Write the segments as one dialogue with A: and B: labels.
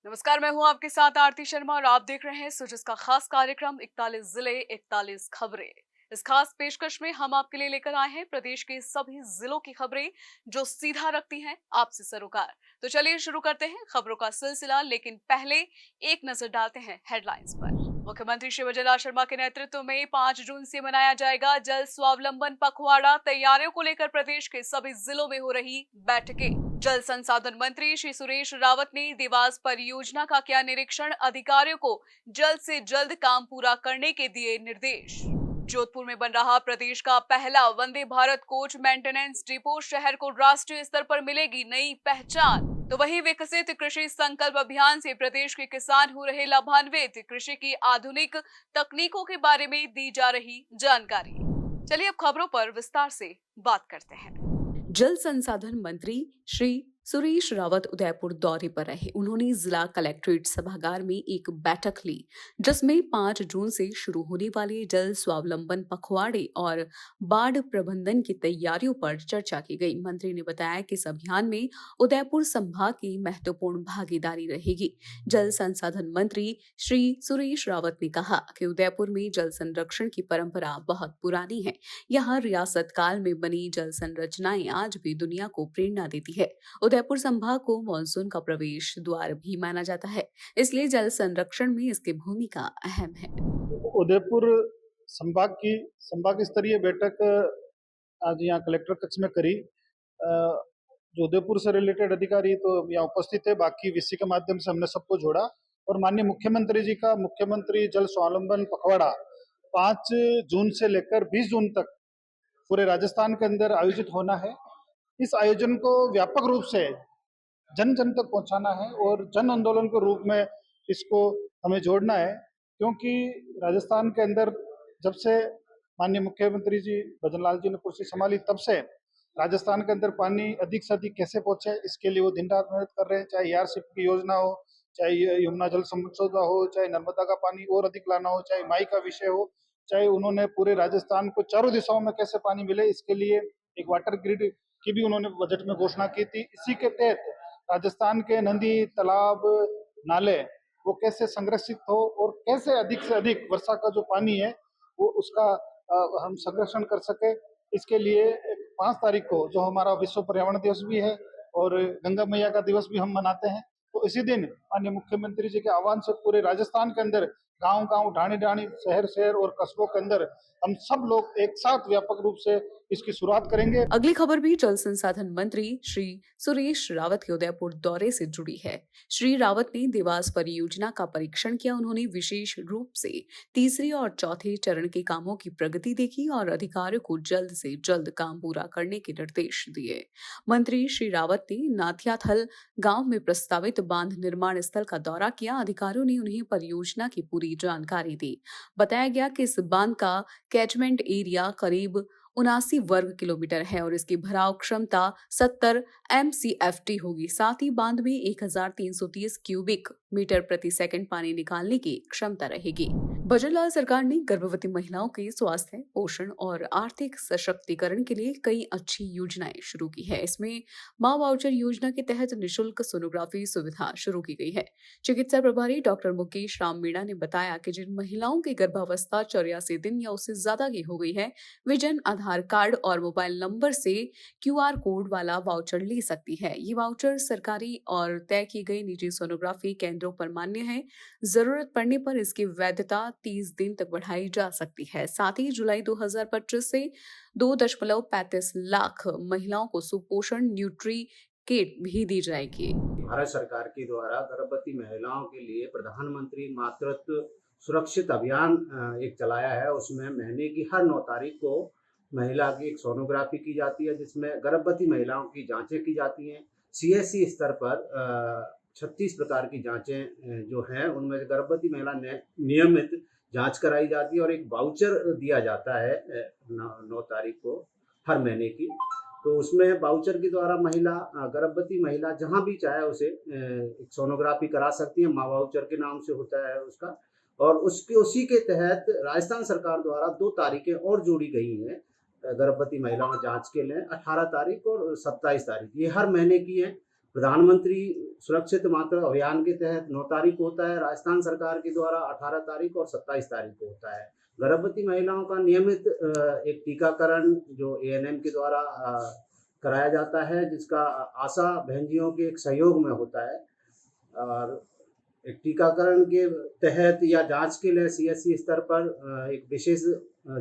A: नमस्कार, मैं हूं आपके साथ आरती शर्मा और आप देख रहे हैं सुजस का खास कार्यक्रम 41 जिले 41 खबरें। इस खास पेशकश में हम आपके लिए लेकर आए हैं प्रदेश के सभी जिलों की खबरें जो सीधा रखती हैं आपसे सरोकार। तो चलिए शुरू करते हैं खबरों का सिलसिला, लेकिन पहले एक नजर डालते हैं हेडलाइंस पर। मुख्यमंत्री शिवराज शर्मा के नेतृत्व में 5 जून से मनाया जाएगा जल स्वावलंबन पखवाड़ा। तैयारियों को लेकर प्रदेश के सभी जिलों में हो रही बैठकें। जल संसाधन मंत्री श्री सुरेश रावत ने देवास परियोजना का किया निरीक्षण। अधिकारियों को जल्द से जल्द काम पूरा करने के दिए निर्देश। जोधपुर में बन रहा प्रदेश का पहला Vande Bharat coach maintenance depot. शहर को राष्ट्रीय स्तर पर मिलेगी नई पहचान। तो वहीं विकसित कृषि संकल्प अभियान से प्रदेश के किसान हो रहे लाभान्वित। कृषि की आधुनिक तकनीकों के बारे में दी जा रही जानकारी। चलिए अब खबरों पर विस्तार से बात करते हैं। जल संसाधन मंत्री श्री सुरेश रावत उदयपुर दौरे पर रहे। उन्होंने जिला कलेक्ट्रेट सभागार में एक बैठक ली जिसमें 5 जून से शुरू होने वाले जल स्वावलंबन पखवाड़े और बाढ़ प्रबंधन की तैयारियों पर चर्चा की गई। मंत्री ने बताया कि इस अभियान में उदयपुर संभाग की महत्वपूर्ण भागीदारी रहेगी। जल संसाधन मंत्री श्री सुरेश रावत ने कहा कि उदयपुर में जल संरक्षण की परंपरा बहुत पुरानी है। यहाँ रियासत काल में बनी जल संरचनाएं आज भी दुनिया को प्रेरणा देती है। उदयपुर संभाग को मानसून का प्रवेश द्वार भी माना जाता है, इसलिए जल संरक्षण में इसकी भूमिका अहम है।
B: उदयपुर संभाग स्तरीय बैठक आज यहाँ कलेक्टर कक्ष में करी। जो उदयपुर से रिलेटेड अधिकारी तो यहाँ उपस्थित है, बाकी वीसी के माध्यम से हमने सबको जोड़ा और माननीय मुख्यमंत्री जी का मुख्यमंत्री जल स्वावलंबन पखवाड़ा 5 जून से लेकर 20 जून तक पूरे राजस्थान के अंदर आयोजित होना है। इस आयोजन को व्यापक रूप से जन जन तक पहुंचाना है और जन आंदोलन के रूप में इसको हमें जोड़ना है, क्योंकि राजस्थान के अंदर जब से माननीय मुख्यमंत्री जी भजनलाल जी ने कुर्सी संभाली तब से राजस्थान के अंदर पानी अधिक से अधिक कैसे पहुंचे इसके लिए वो दिन रात मेहनत कर रहे हैं। चाहे एआरसीप की योजना हो, चाहे यमुना जल समझौता हो, चाहे नर्मदा का पानी और अधिक लाना हो, चाहे माई का विषय हो, चाहे उन्होंने पूरे राजस्थान को चारों दिशाओं में कैसे पानी मिले इसके लिए एक वाटर ग्रिड की भी उन्होंने बजट में घोषणा की थी। इसी के तहत राजस्थान के नदी, तालाब, नाले वो कैसे संरक्षित हो और कैसे अधिक से अधिक वर्षा का जो पानी है वो उसका हम संरक्षण कर सके। इसके लिए 5 तारीख को जो हमारा विश्व पर्यावरण दिवस भी है और गंगा मैया का दिवस भी हम मनाते हैं, तो इसी दिन माननीय मुख्यमंत्री जी के आह्वान से पूरे राजस्थान के अंदर गांव-गांव, ढाणी-ढाणी, शहर-शहर और कस्बों के अंदर हम सब लोग एक साथ व्यापक रूप से इसकी शुरुआत करेंगे।
A: अगली खबर भी जल संसाधन मंत्री श्री सुरेश रावत के उदयपुर दौरे से जुड़ी है। श्री रावत ने देवास परियोजना का परीक्षण किया। उन्होंने विशेष रूप से तीसरे और चौथे चरण के कामों की प्रगति देखी और अधिकारियों को जल्द से जल्द काम पूरा करने के निर्देश दिए। मंत्री श्री रावत ने नाथियाथल गांव में प्रस्तावित बांध निर्माण स्थल का दौरा किया। अधिकारियों ने उन्हें परियोजना की पूरी जानकारी दी। बताया गया कि इस बांध का कैचमेंट एरिया करीब 79 वर्ग किलोमीटर है और इसकी भराव क्षमता 70 MCFT होगी। साथ ही बांध में 1330 क्यूबिक मीटर प्रति सेकंड पानी निकालने की क्षमता रहेगी। भजनलाल सरकार ने गर्भवती महिलाओं के स्वास्थ्य, पोषण और आर्थिक सशक्तिकरण के लिए कई अच्छी योजनाएं शुरू की है। इसमें मां वाउचर योजना के तहत निशुल्क सोनोग्राफी सुविधा शुरू की गई है। चिकित्सा प्रभारी डॉक्टर मुकेश राम मीणा ने बताया कि जिन महिलाओं की गर्भावस्था 84 दिन या उससे ज्यादा की हो गई है, वे जन आधार कार्ड और मोबाइल नंबर से QR कोड वाला वाउचर ले सकती है। ये वाउचर सरकारी और तय की गई निजी सोनोग्राफी केंद्रों पर मान्य है। जरूरत पड़ने पर इसकी वैधता 30 दिन तक बढ़ाई जा सकती है। साथ ही जुलाई 2025 से 2.35 लाख महिलाओं को सुपोषण न्यूट्री किट भी दी जाएगी।
C: भारत सरकार के द्वारा गर्भवती महिलाओं के लिए प्रधानमंत्री मातृत्व सुरक्षित अभियान एक चलाया है। उसमें महीने की हर 9 तारीख को महिला की एक सोनोग्राफी की जाती है, जिसमें गर्भवती महिलाओं की जांचें की जाती हैं। CSC स्तर पर 36 प्रकार की जांचें जो हैं उनमें से गर्भवती महिला नियमित जांच कराई जाती है और एक वाउचर दिया जाता है 9 तारीख को हर महीने की। तो उसमें वाउचर के द्वारा महिला गर्भवती महिला जहां भी चाहे उसे एक सोनोग्राफी करा सकती है। माँ वाउचर के नाम से होता है उसका। और उसके उसी के तहत राजस्थान सरकार द्वारा 2 तारीखें और जोड़ी गई हैं गर्भवती महिलाओं जांच के लिए, 18 तारीख और 27 तारीख। ये हर महीने की हैं। प्रधानमंत्री सुरक्षित मातृत्व अभियान के तहत 9 तारीख को होता है, राजस्थान सरकार के द्वारा 18 तारीख और 27 तारीख को होता है। गर्भवती महिलाओं का नियमित एक टीकाकरण जो एएनएम के द्वारा कराया जाता है, जिसका आशा बहनजियों के एक सहयोग में होता है। और एक टीकाकरण के तहत या जांच के लिए सीएससी स्तर पर एक विशेष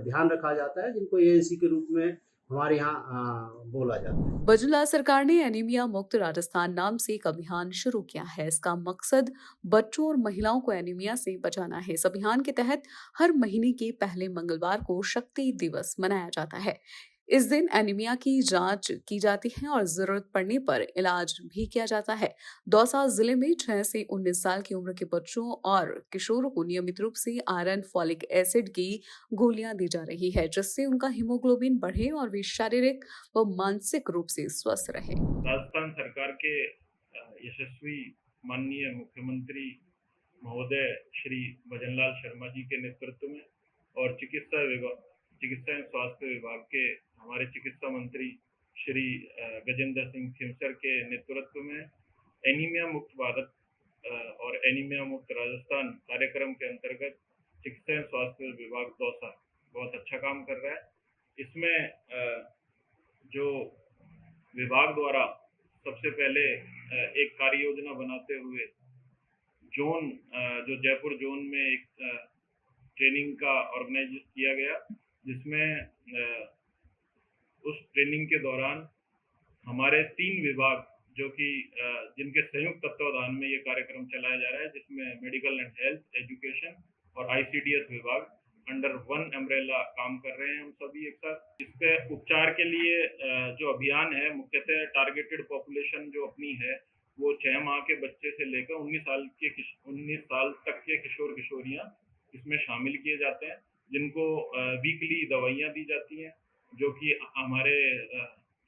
C: ध्यान रखा जाता है, जिनको एएनसी के रूप में हमारे यहाँ बोला जाता है।
A: बजूलाल सरकार ने एनीमिया मुक्त राजस्थान नाम से एक अभियान शुरू किया है। इसका मकसद बच्चों और महिलाओं को एनीमिया से बचाना है। इस अभियान के तहत हर महीने के पहले मंगलवार को शक्ति दिवस मनाया जाता है। इस दिन एनीमिया की जांच की जाती है और जरूरत पड़ने पर इलाज भी किया जाता है। दौसा जिले में 6 से 19 साल की उम्र के बच्चों और किशोरों को नियमित रूप से आयरन, फॉलिक एसिड की गोलियां दी जा रही है, जिससे उनका हीमोग्लोबिन बढ़े और वे शारीरिक व मानसिक रूप से स्वस्थ रहे।
D: राजस्थान सरकार के यशस्वी माननीय मुख्यमंत्री महोदय श्री भजनलाल शर्मा जी के नेतृत्व में और चिकित्सा एवं स्वास्थ्य विभाग के हमारे चिकित्सा मंत्री श्री गजेंद्र सिंह खिमसर के नेतृत्व में एनीमिया मुक्त भारत और एनीमिया मुक्त राजस्थान कार्यक्रम के अंतर्गत चिकित्सा एवं स्वास्थ्य विभाग दौसा बहुत अच्छा काम कर रहा है। इसमें जो विभाग द्वारा सबसे पहले एक कार्य योजना बनाते हुए जोन जो जयपुर जोन में एक ट्रेनिंग का ऑर्गेनाइज किया गया, जिसमें उस ट्रेनिंग के दौरान हमारे 3 विभाग जो कि जिनके संयुक्त तत्वावधान में ये कार्यक्रम चलाया जा रहा है, जिसमें मेडिकल एंड हेल्थ, एजुकेशन और आईसीडीएस विभाग अंडर वन अम्ब्रेला काम कर रहे हैं हम सभी एक साथ। इसके उपचार के लिए जो अभियान है, मुख्यतः टारगेटेड पॉपुलेशन जो अपनी है वो 6 माह के बच्चे से लेकर 19 साल तक के किशोर किशोरियां इसमें शामिल किए जाते हैं, जिनको वीकली दवाइयां दी जाती हैं, जो कि हमारे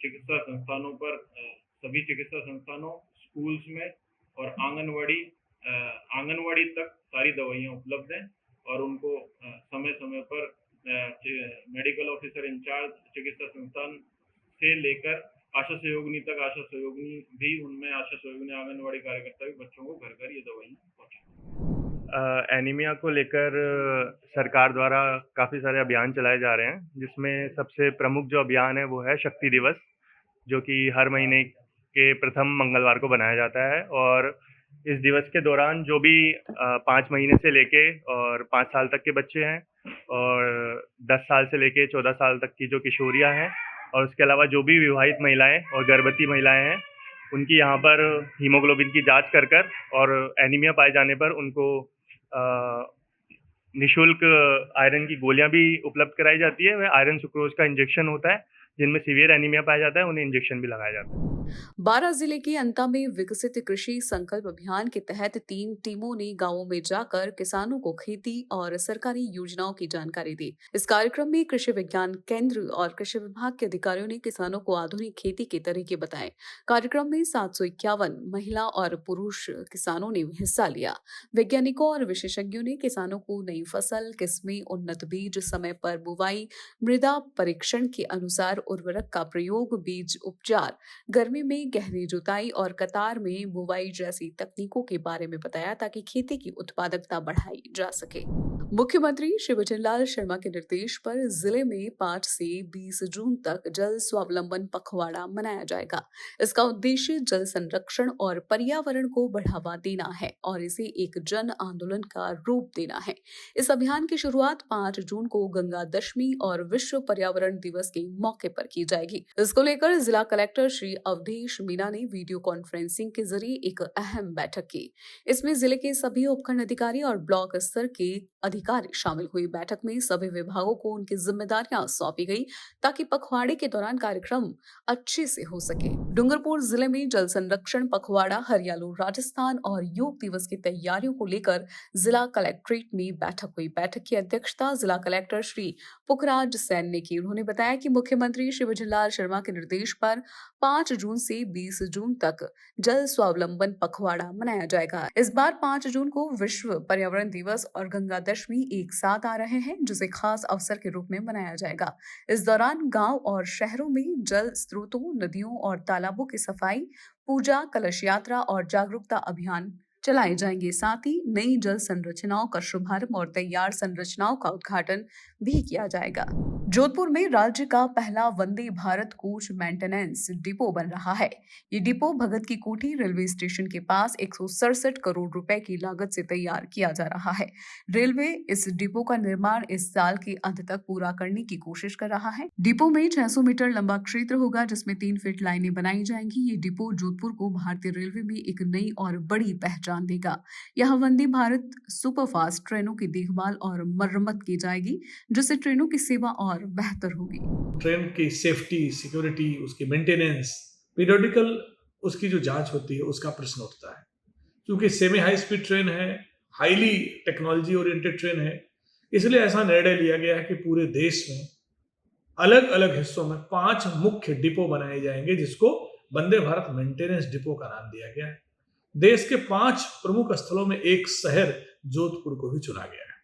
D: चिकित्सा संस्थानों पर सभी चिकित्सा संस्थानों, स्कूल्स में और आंगनवाड़ी तक सारी दवाइयां उपलब्ध हैं और उनको समय समय पर मेडिकल ऑफिसर इंचार्ज चिकित्सा संस्थान से लेकर आशा सहयोगिनी तक, आशा सहयोगिनी भी उनमें आशा सहयोगिनी आंगनवाड़ी कार्यकर्ता भी बच्चों को घर घर ये दवाइयां पहुंचाएं।
E: एनीमिया को लेकर सरकार द्वारा काफ़ी सारे अभियान चलाए जा रहे हैं, जिसमें सबसे प्रमुख जो अभियान है वो है शक्ति दिवस, जो कि हर महीने के प्रथम मंगलवार को बनाया जाता है। और इस दिवस के दौरान जो भी 5 महीने से लेके और 5 साल तक के बच्चे हैं और 10 साल से लेके 14 साल तक की जो किशोरियां हैं और उसके अलावा जो भी विवाहित महिलाएं और गर्भवती महिलाएं हैं, उनकी यहाँ पर हीमोग्लोबिन की जांच कर और एनीमिया पाए जाने पर उनको निःशुल्क आयरन की गोलियां भी उपलब्ध कराई जाती है। वह आयरन सुक्रोज का इंजेक्शन होता है, जिनमें सीवियर एनीमिया पाया जाता है, उन्हें इंजेक्शन भी लगाया जाता है।
A: बारां जिले के अंता में विकसित कृषि संकल्प अभियान के तहत 3 टीमों ने गांवों में जाकर किसानों को खेती और सरकारी योजनाओं की जानकारी दी। इस कार्यक्रम में कृषि विज्ञान केंद्र और कृषि विभाग के अधिकारियों ने किसानों को आधुनिक खेती के तरीके बताए। कार्यक्रम में 751 महिला और पुरुष किसानों ने हिस्सा लिया। वैज्ञानिकों और विशेषज्ञों ने किसानों को नई फसल, किस्में, उन्नत बीज, समय पर बुवाई, मृदा परीक्षण के अनुसार उर्वरक का प्रयोग, बीज उपचार, गर्मी में गहरी जुताई और कतार में बुवाई जैसी तकनीकों के बारे में बताया, ताकि खेती की उत्पादकता बढ़ाई जा सके। मुख्यमंत्री श्री भजनलाल शर्मा के निर्देश पर जिले में 5 से 20 जून तक जल स्वावलंबन पखवाड़ा मनाया जाएगा। इसका उद्देश्य जल संरक्षण और पर्यावरण को बढ़ावा देना है और इसे एक जन आंदोलन का रूप देना है। इस अभियान की शुरुआत 5 जून को गंगा दशमी और विश्व पर्यावरण दिवस के मौके पर की जाएगी। इसको लेकर जिला कलेक्टर श्री अवधेश मीना ने वीडियो कॉन्फ्रेंसिंग के जरिए एक अहम बैठक की। इसमें जिले के सभी उपखंड अधिकारी और ब्लॉक स्तर के अधिकारी शामिल हुए। बैठक में सभी विभागों को उनकी जिम्मेदारियां सौंपी गई, ताकि पखवाड़े के दौरान कार्यक्रम अच्छे से हो सके। डूंगरपुर जिले में जल संरक्षण पखवाड़ा, हरियाणा, राजस्थान और योग दिवस की तैयारियों को लेकर जिला कलेक्ट्रेट में बैठक हुई। बैठक की अध्यक्षता जिला कलेक्टर श्री पुखराज सैन ने की। उन्होंने बताया कि मुख्यमंत्री श्री भजनलाल शर्मा के निर्देश पर 5 जून से 20 जून तक जल स्वावलंबन पखवाड़ा मनाया जाएगा। इस बार 5 जून को विश्व पर्यावरण दिवस और गंगा दशमी एक साथ आ रहे हैं, जिसे खास अवसर के रूप में मनाया जाएगा। इस दौरान गांव और शहरों में जल स्रोतों, नदियों और तालाबों की सफाई, पूजा, कलश यात्रा और जागरूकता अभियान चलाए जाएंगे। साथ ही नई जल संरचनाओं का शुभारंभ और तैयार संरचनाओं का उद्घाटन भी किया जाएगा। जोधपुर में राज्य का पहला Vande Bharat coach maintenance depot बन रहा है। ये डिपो भगत की कोठी रेलवे स्टेशन के पास 167 करोड़ रुपए की लागत से तैयार किया जा रहा है। रेलवे इस डिपो का निर्माण इस साल के अंत तक पूरा करने की कोशिश कर रहा है। डिपो में 600 मीटर लंबा क्षेत्र होगा, जिसमें 3 फीट लाइनें बनाई जाएंगी। ये डिपो जोधपुर को भारतीय रेलवे में एक नई और बड़ी पहचान देगा। यहाँ वंदे भारत सुपरफास्ट ट्रेनों की देखभाल और मरम्मत की जाएगी, जिससे ट्रेनों की सेवा और बेहतर होगी।
F: ट्रेन की सेफ्टी, सिक्योरिटी, उसकी मेंटेनेंस, पीरियोडिकल उसकी जो जांच होती है उसका प्रश्न उठता है। क्योंकि सेमी हाई स्पीड ट्रेन है, हाईली टेक्नोलॉजी ओरिएंटेड ट्रेन है, इसलिए ऐसा निर्णय लिया गया है कि पूरे देश में अलग अलग हिस्सों में 5 मुख्य डिपो बनाए जाएंगे, जिसको वंदे भारत मेंटेनेंस डिपो का नाम दिया गया है। देश के 5 प्रमुख स्थलों में एक शहर जोधपुर को भी चुना गया है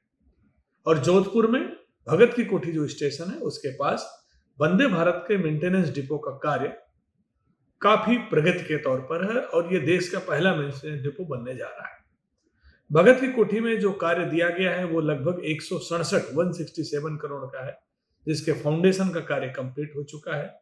F: और जोधपुर में भगत की कोठी जो स्टेशन है उसके पास वंदे भारत के मेंटेनेंस डिपो का कार्य काफी प्रगति के तौर पर है और ये देश का पहला मेंटेनेंस डिपो बनने जा रहा है। भगत की कोठी में जो कार्य दिया गया है वो लगभग 167 करोड़ का है, जिसके फाउंडेशन का कार्य कंप्लीट हो चुका है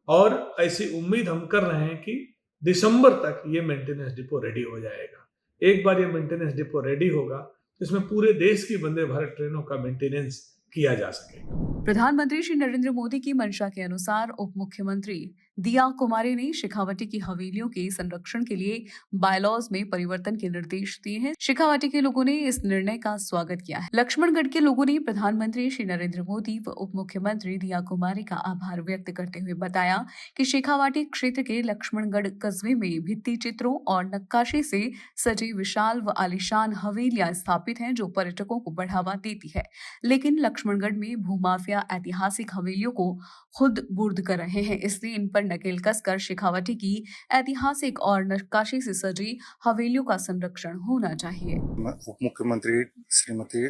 F: और ऐसी उम्मीद हम कर रहे हैं कि दिसंबर तक ये मेंटेनेंस डिपो रेडी हो जाएगा। एक बार ये मेंटेनेंस डिपो रेडी होगा तो इसमें पूरे देश की वंदे भारत ट्रेनों का मेंटेनेंस किया जा सकेगा।
A: प्रधानमंत्री श्री नरेंद्र मोदी की मंशा के अनुसार उप मुख्यमंत्री दिया कुमारी ने शेखावाटी की हवेलियों के संरक्षण के लिए बायलॉज में परिवर्तन के निर्देश दिए हैं। शेखावाटी के लोगों ने इस निर्णय का स्वागत किया है। लक्ष्मणगढ़ के लोगों ने प्रधानमंत्री श्री नरेंद्र मोदी व उप मुख्यमंत्री दिया कुमारी का आभार व्यक्त करते हुए बताया कि शेखावाटी क्षेत्र के लक्ष्मणगढ़ कस्बे में भित्ति चित्रों और नक्काशी से सजी विशाल व आलीशान हवेलियां स्थापित हैं, जो पर्यटकों को बढ़ावा देती है। लेकिन लक्ष्मणगढ़ में भूमाफिया ऐतिहासिक हवेलियों को खुद बुर्द कर रहे हैं, इसलिए इन पर नकेल कसकर शेखावाटी की ऐतिहासिक और नक्काशी से सजी हवेलियों का संरक्षण होना चाहिए।
G: उप मुख्यमंत्री श्रीमती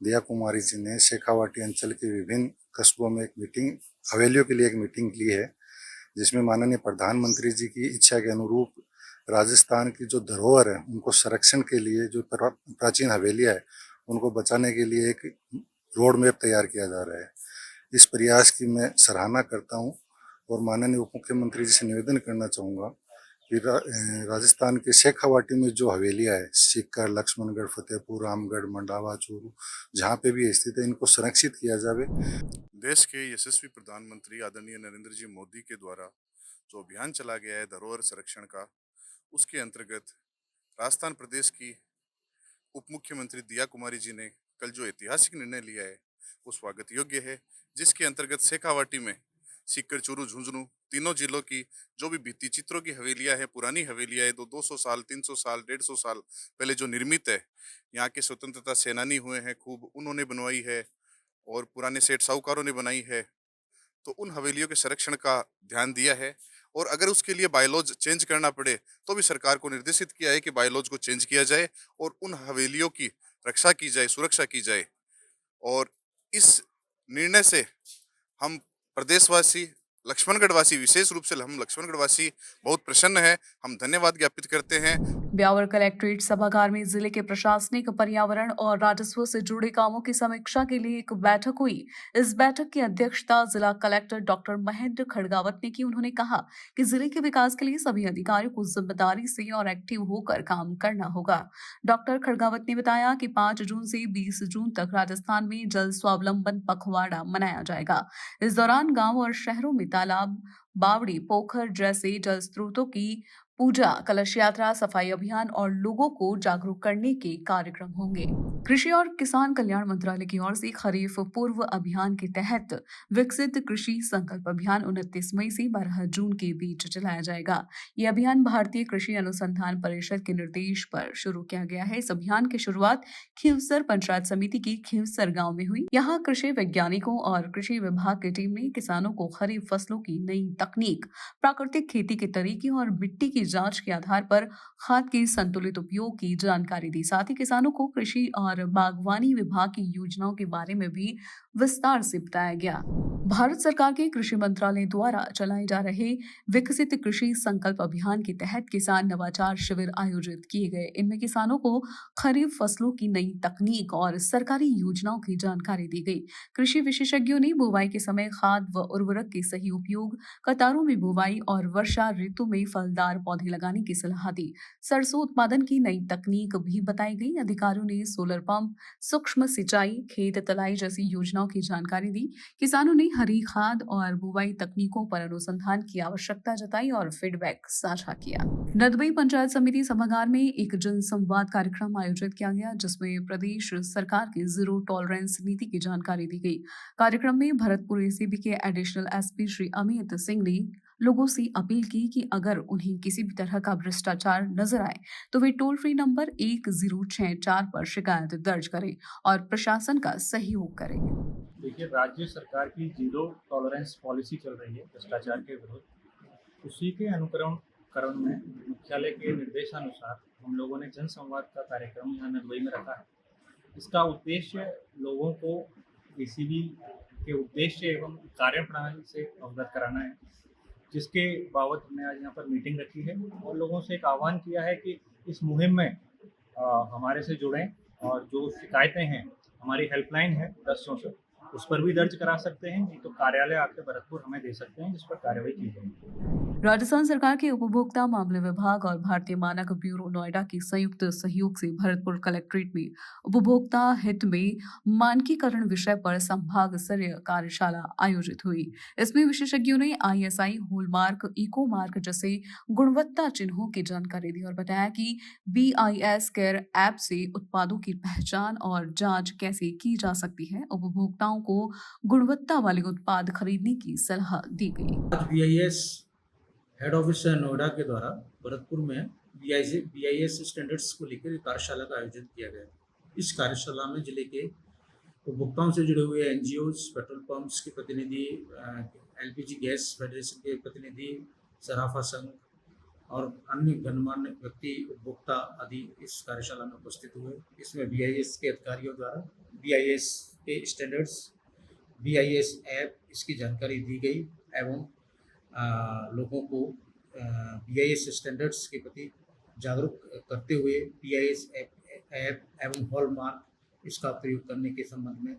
G: दिया कुमारी जी ने शेखावाटी अंचल के विभिन्न कस्बों में एक मीटिंग, हवेलियों के लिए एक मीटिंग ली है, जिसमें माननीय प्रधानमंत्री जी की इच्छा के अनुरूप राजस्थान की जो धरोहर है उनको संरक्षण के लिए, जो प्राचीन हवेलियां है उनको बचाने के लिए एक रोड मैप तैयार किया जा रहा है। इस प्रयास की मैं सराहना करता हूं और माननीय उप मुख्यमंत्री जी से निवेदन करना चाहूँगा कि राजस्थान के शेखावाटी में जो हवेलियाँ है, सीकर, लक्ष्मणगढ़, फतेहपुर, रामगढ़, मंडावा, चूरू, जहाँ पे भी स्थित है, इनको संरक्षित किया जाए।
H: देश के यशस्वी प्रधानमंत्री आदरणीय नरेंद्र जी मोदी के द्वारा जो अभियान चला गया है धरोहर संरक्षण का, उसके अंतर्गत राजस्थान प्रदेश की उप मुख्यमंत्री दिया कुमारी जी ने कल जो ऐतिहासिक निर्णय लिया है वो स्वागत योग्य है, जिसके अंतर्गत शेखावाटी में सीकर, चूरू, झुंझुनू तीनों जिलों की जो भी भित्ति चित्रों की हवेलियां हैं, पुरानी हवेलियां हैं, 200 साल, 300 साल, 150 साल पहले जो निर्मित है, यहाँ के स्वतंत्रता सेनानी हुए हैं खूब, उन्होंने बनवाई है और पुराने सेठ साहूकारों ने बनाई है, तो उन हवेलियों के संरक्षण का ध्यान दिया है। और अगर उसके लिए बायलॉज चेंज करना पड़े तो भी सरकार को निर्देशित किया है कि बायलॉज को चेंज किया जाए और उन हवेलियों की रक्षा की जाए, सुरक्षा की जाए। और इस निर्णय से हम प्रदेशवासी, लक्ष्मणगढ़वासी, विशेष रूप से हम लक्ष्मणगढ़वासी बहुत प्रसन्न हैं। हम धन्यवाद ज्ञापित करते हैं।
A: ब्यावर कलेक्ट्रेट सभागार में जिले के प्रशासनिक, पर्यावरण और राजस्व से जुड़े कामों की समीक्षा के लिए एक बैठक हुई। इस बैठक की अध्यक्षता जिला कलेक्टर डॉक्टर महेंद्र खड़गावत ने की। उन्होंने कहा कि जिले के विकास के लिए सभी अधिकारियों को जिम्मेदारी से और एक्टिव होकर काम करना होगा। डॉक्टर खड़गावत ने बताया कि 5 जून से 20 जून तक राजस्थान में जल स्वावलंबन पखवाड़ा मनाया जाएगा। इस दौरान गाँव और शहरों में तालाब, बावड़ी, पोखर जैसे जल स्रोतों की पूजा, कलश यात्रा, सफाई अभियान और लोगों को जागरूक करने के कार्यक्रम होंगे। कृषि और किसान कल्याण मंत्रालय की ओर से खरीफ पूर्व अभियान के तहत विकसित कृषि संकल्प अभियान 29 मई से 12 जून के बीच चलाया जाएगा। ये अभियान भारतीय कृषि अनुसंधान परिषद के निर्देश पर शुरू किया गया है। इस अभियान की शुरुआत खींवसर पंचायत समिति की खींवसर गांव में हुई। यहाँ कृषि वैज्ञानिकों और कृषि विभाग की टीम ने किसानों को खरीफ फसलों की नई तकनीक, प्राकृतिक खेती के तरीके और मिट्टी की जांच के आधार पर खाद के संतुलित उपयोग की जानकारी दी। साथ ही किसानों को कृषि और बागवानी विभाग की योजनाओं के बारे में भी विस्तार से बताया गया। भारत सरकार के कृषि मंत्रालय द्वारा चलाए जा रहे विकसित कृषि संकल्प अभियान के तहत किसान नवाचार शिविर आयोजित किए गए। इनमें किसानों को खरीफ फसलों की नई तकनीक और सरकारी योजनाओं की जानकारी दी गई। कृषि विशेषज्ञों ने बुवाई के समय खाद व उर्वरक के सही उपयोग, कतारों में बुवाई और वर्षा ऋतु में फलदार पौधे लगाने की सलाह दी। सरसों उत्पादन की नई तकनीक भी बताई गई। अधिकारियों ने सोलर पंप, सूक्ष्म सिंचाई, खेत तलाई जैसी योजनाओं की जानकारी दी। किसानों ने हरी खाद और बुवाई तकनीकों पर अनुसंधान की आवश्यकता जताई और फीडबैक साझा किया। नदबई पंचायत समिति सभागार में एक जनसंवाद कार्यक्रम आयोजित किया गया, जिसमें प्रदेश सरकार की जीरो टॉलरेंस नीति की जानकारी दी गई। कार्यक्रम में भरतपुर एसीबी के एडिशनल एसपी श्री अमित सिंह ने लोगों से अपील की कि अगर उन्हें किसी भी तरह का भ्रष्टाचार नजर आए तो वे टोल फ्री नंबर 1064 पर शिकायत दर्ज करें और प्रशासन का सहयोग करें।
I: देखिए, राज्य सरकार की जीरो टॉलरेंस पॉलिसी चल रही है भ्रष्टाचार के विरुद्ध। उसी के अनुकरण में मुख्यालय के निर्देशानुसार हम लोगों ने जनसंवाद का कार्यक्रम यहाँ नदबई में रखा है। इसका उद्देश्य लोगों को एसीबी के उद्देश्य एवं कार्यप्रणाली से अवगत कराना है, जिसके बाबत हमने आज यहाँ पर मीटिंग रखी है और लोगों से एक आह्वान किया है कि इस मुहिम में हमारे से जुड़ें और जो शिकायतें हैं, हमारी हेल्पलाइन है 10 उस पर भी दर्ज करा सकते हैं, नहीं तो कार्यालय आके भरतपुर हमें दे सकते हैं, जिस पर कार्रवाई की जाएगी।
A: राजस्थान सरकार के उपभोक्ता मामले विभाग और भारतीय मानक ब्यूरो नोएडा की संयुक्त सहयोग से भरतपुर कलेक्ट्रेट में उपभोक्ता हित में मानकीकरण विषय पर संभाग स्तरीय कार्यशाला आयोजित हुई। इसमें विशेषज्ञों ने ISI, हॉलमार्क, इको मार्क जैसे गुणवत्ता चिन्हों की जानकारी दी और बताया कि BIS केयर ऐप से उत्पादों की पहचान और जांच कैसे की जा सकती है। उपभोक्ताओं को गुणवत्ता वाले उत्पाद खरीदने की सलाह दी गई।
J: BIS हेड ऑफिस नोएडा के द्वारा भरतपुर में BIS स्टैंडर्ड्स को लेकर कार्यशाला का आयोजन किया गया। इस कार्यशाला में जिले के उपभोक्ताओं से जुड़े हुए NGOs, पेट्रोल पंप्स के प्रतिनिधि, LPG गैस फेडरेशन के प्रतिनिधि, सराफा संघ और अन्य गणमान्य व्यक्ति, उपभोक्ता आदि इस कार्यशाला में उपस्थित हुए। इसमें BIS के अधिकारियों द्वारा BIS के स्टैंडर्ड्स, BIS ऐप, इसकी जानकारी दी गई एवं लोगों को BIS स्टैंडर्ड्स के प्रति जागरूक करते हुए BIS ऐप एवं हॉलमार्क इसका प्रयोग करने के संबंध में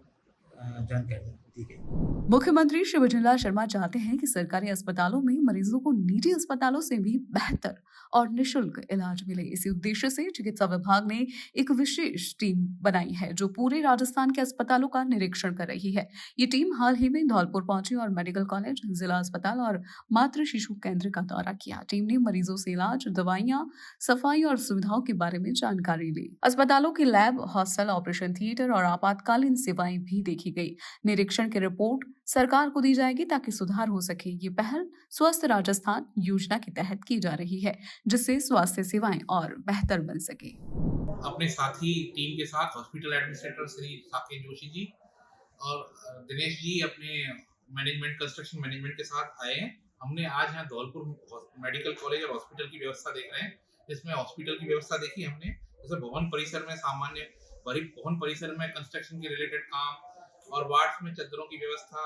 J: जानकारी दी गई।
A: मुख्यमंत्री श्री भजनलाल शर्मा चाहते हैं कि सरकारी अस्पतालों में मरीजों को निजी अस्पतालों से भी बेहतर और निशुल्क इलाज मिले। इसी उद्देश्य से चिकित्सा विभाग ने एक विशेष टीम बनाई है जो पूरे राजस्थान के अस्पतालों का निरीक्षण कर रही है। ये टीम हाल ही में धौलपुर पहुंची और मेडिकल कॉलेज, जिला अस्पताल और मातृ शिशु केंद्र का दौरा किया। टीम ने मरीजों से इलाज, दवाइयां, सफाई और सुविधाओं के बारे में जानकारी ली। अस्पतालों के लैब, हॉस्टल, ऑपरेशन थिएटर और आपातकालीन सेवाएं भी देखी गई। निरीक्षण की रिपोर्ट सरकार को दी जाएगी ताकि सुधार हो सके। ये पहल स्वस्थ राजस्थान योजना के तहत की जा रही है, जिससे स्वास्थ्य सेवाएं और बेहतर बन सके।
K: अपने साथी टीम के साथ हॉस्पिटल एडमिनिस्ट्रेटर श्री साकेत जोशी जी और दिनेश जी अपने मैनेजमेंट, कंस्ट्रक्शन मैनेजमेंट के साथ आए हैं। हमने आज यहाँ धौलपुर मेडिकल कॉलेज और हॉस्पिटल की व्यवस्था देख रहे हैं। जिसमें हॉस्पिटल की व्यवस्था देखी हमने, जैसे भवन परिसर में सामान्य भवन परिसर में कंस्ट्रक्शन के रिलेटेड काम और वार्ड्स में चद्दरों की व्यवस्था,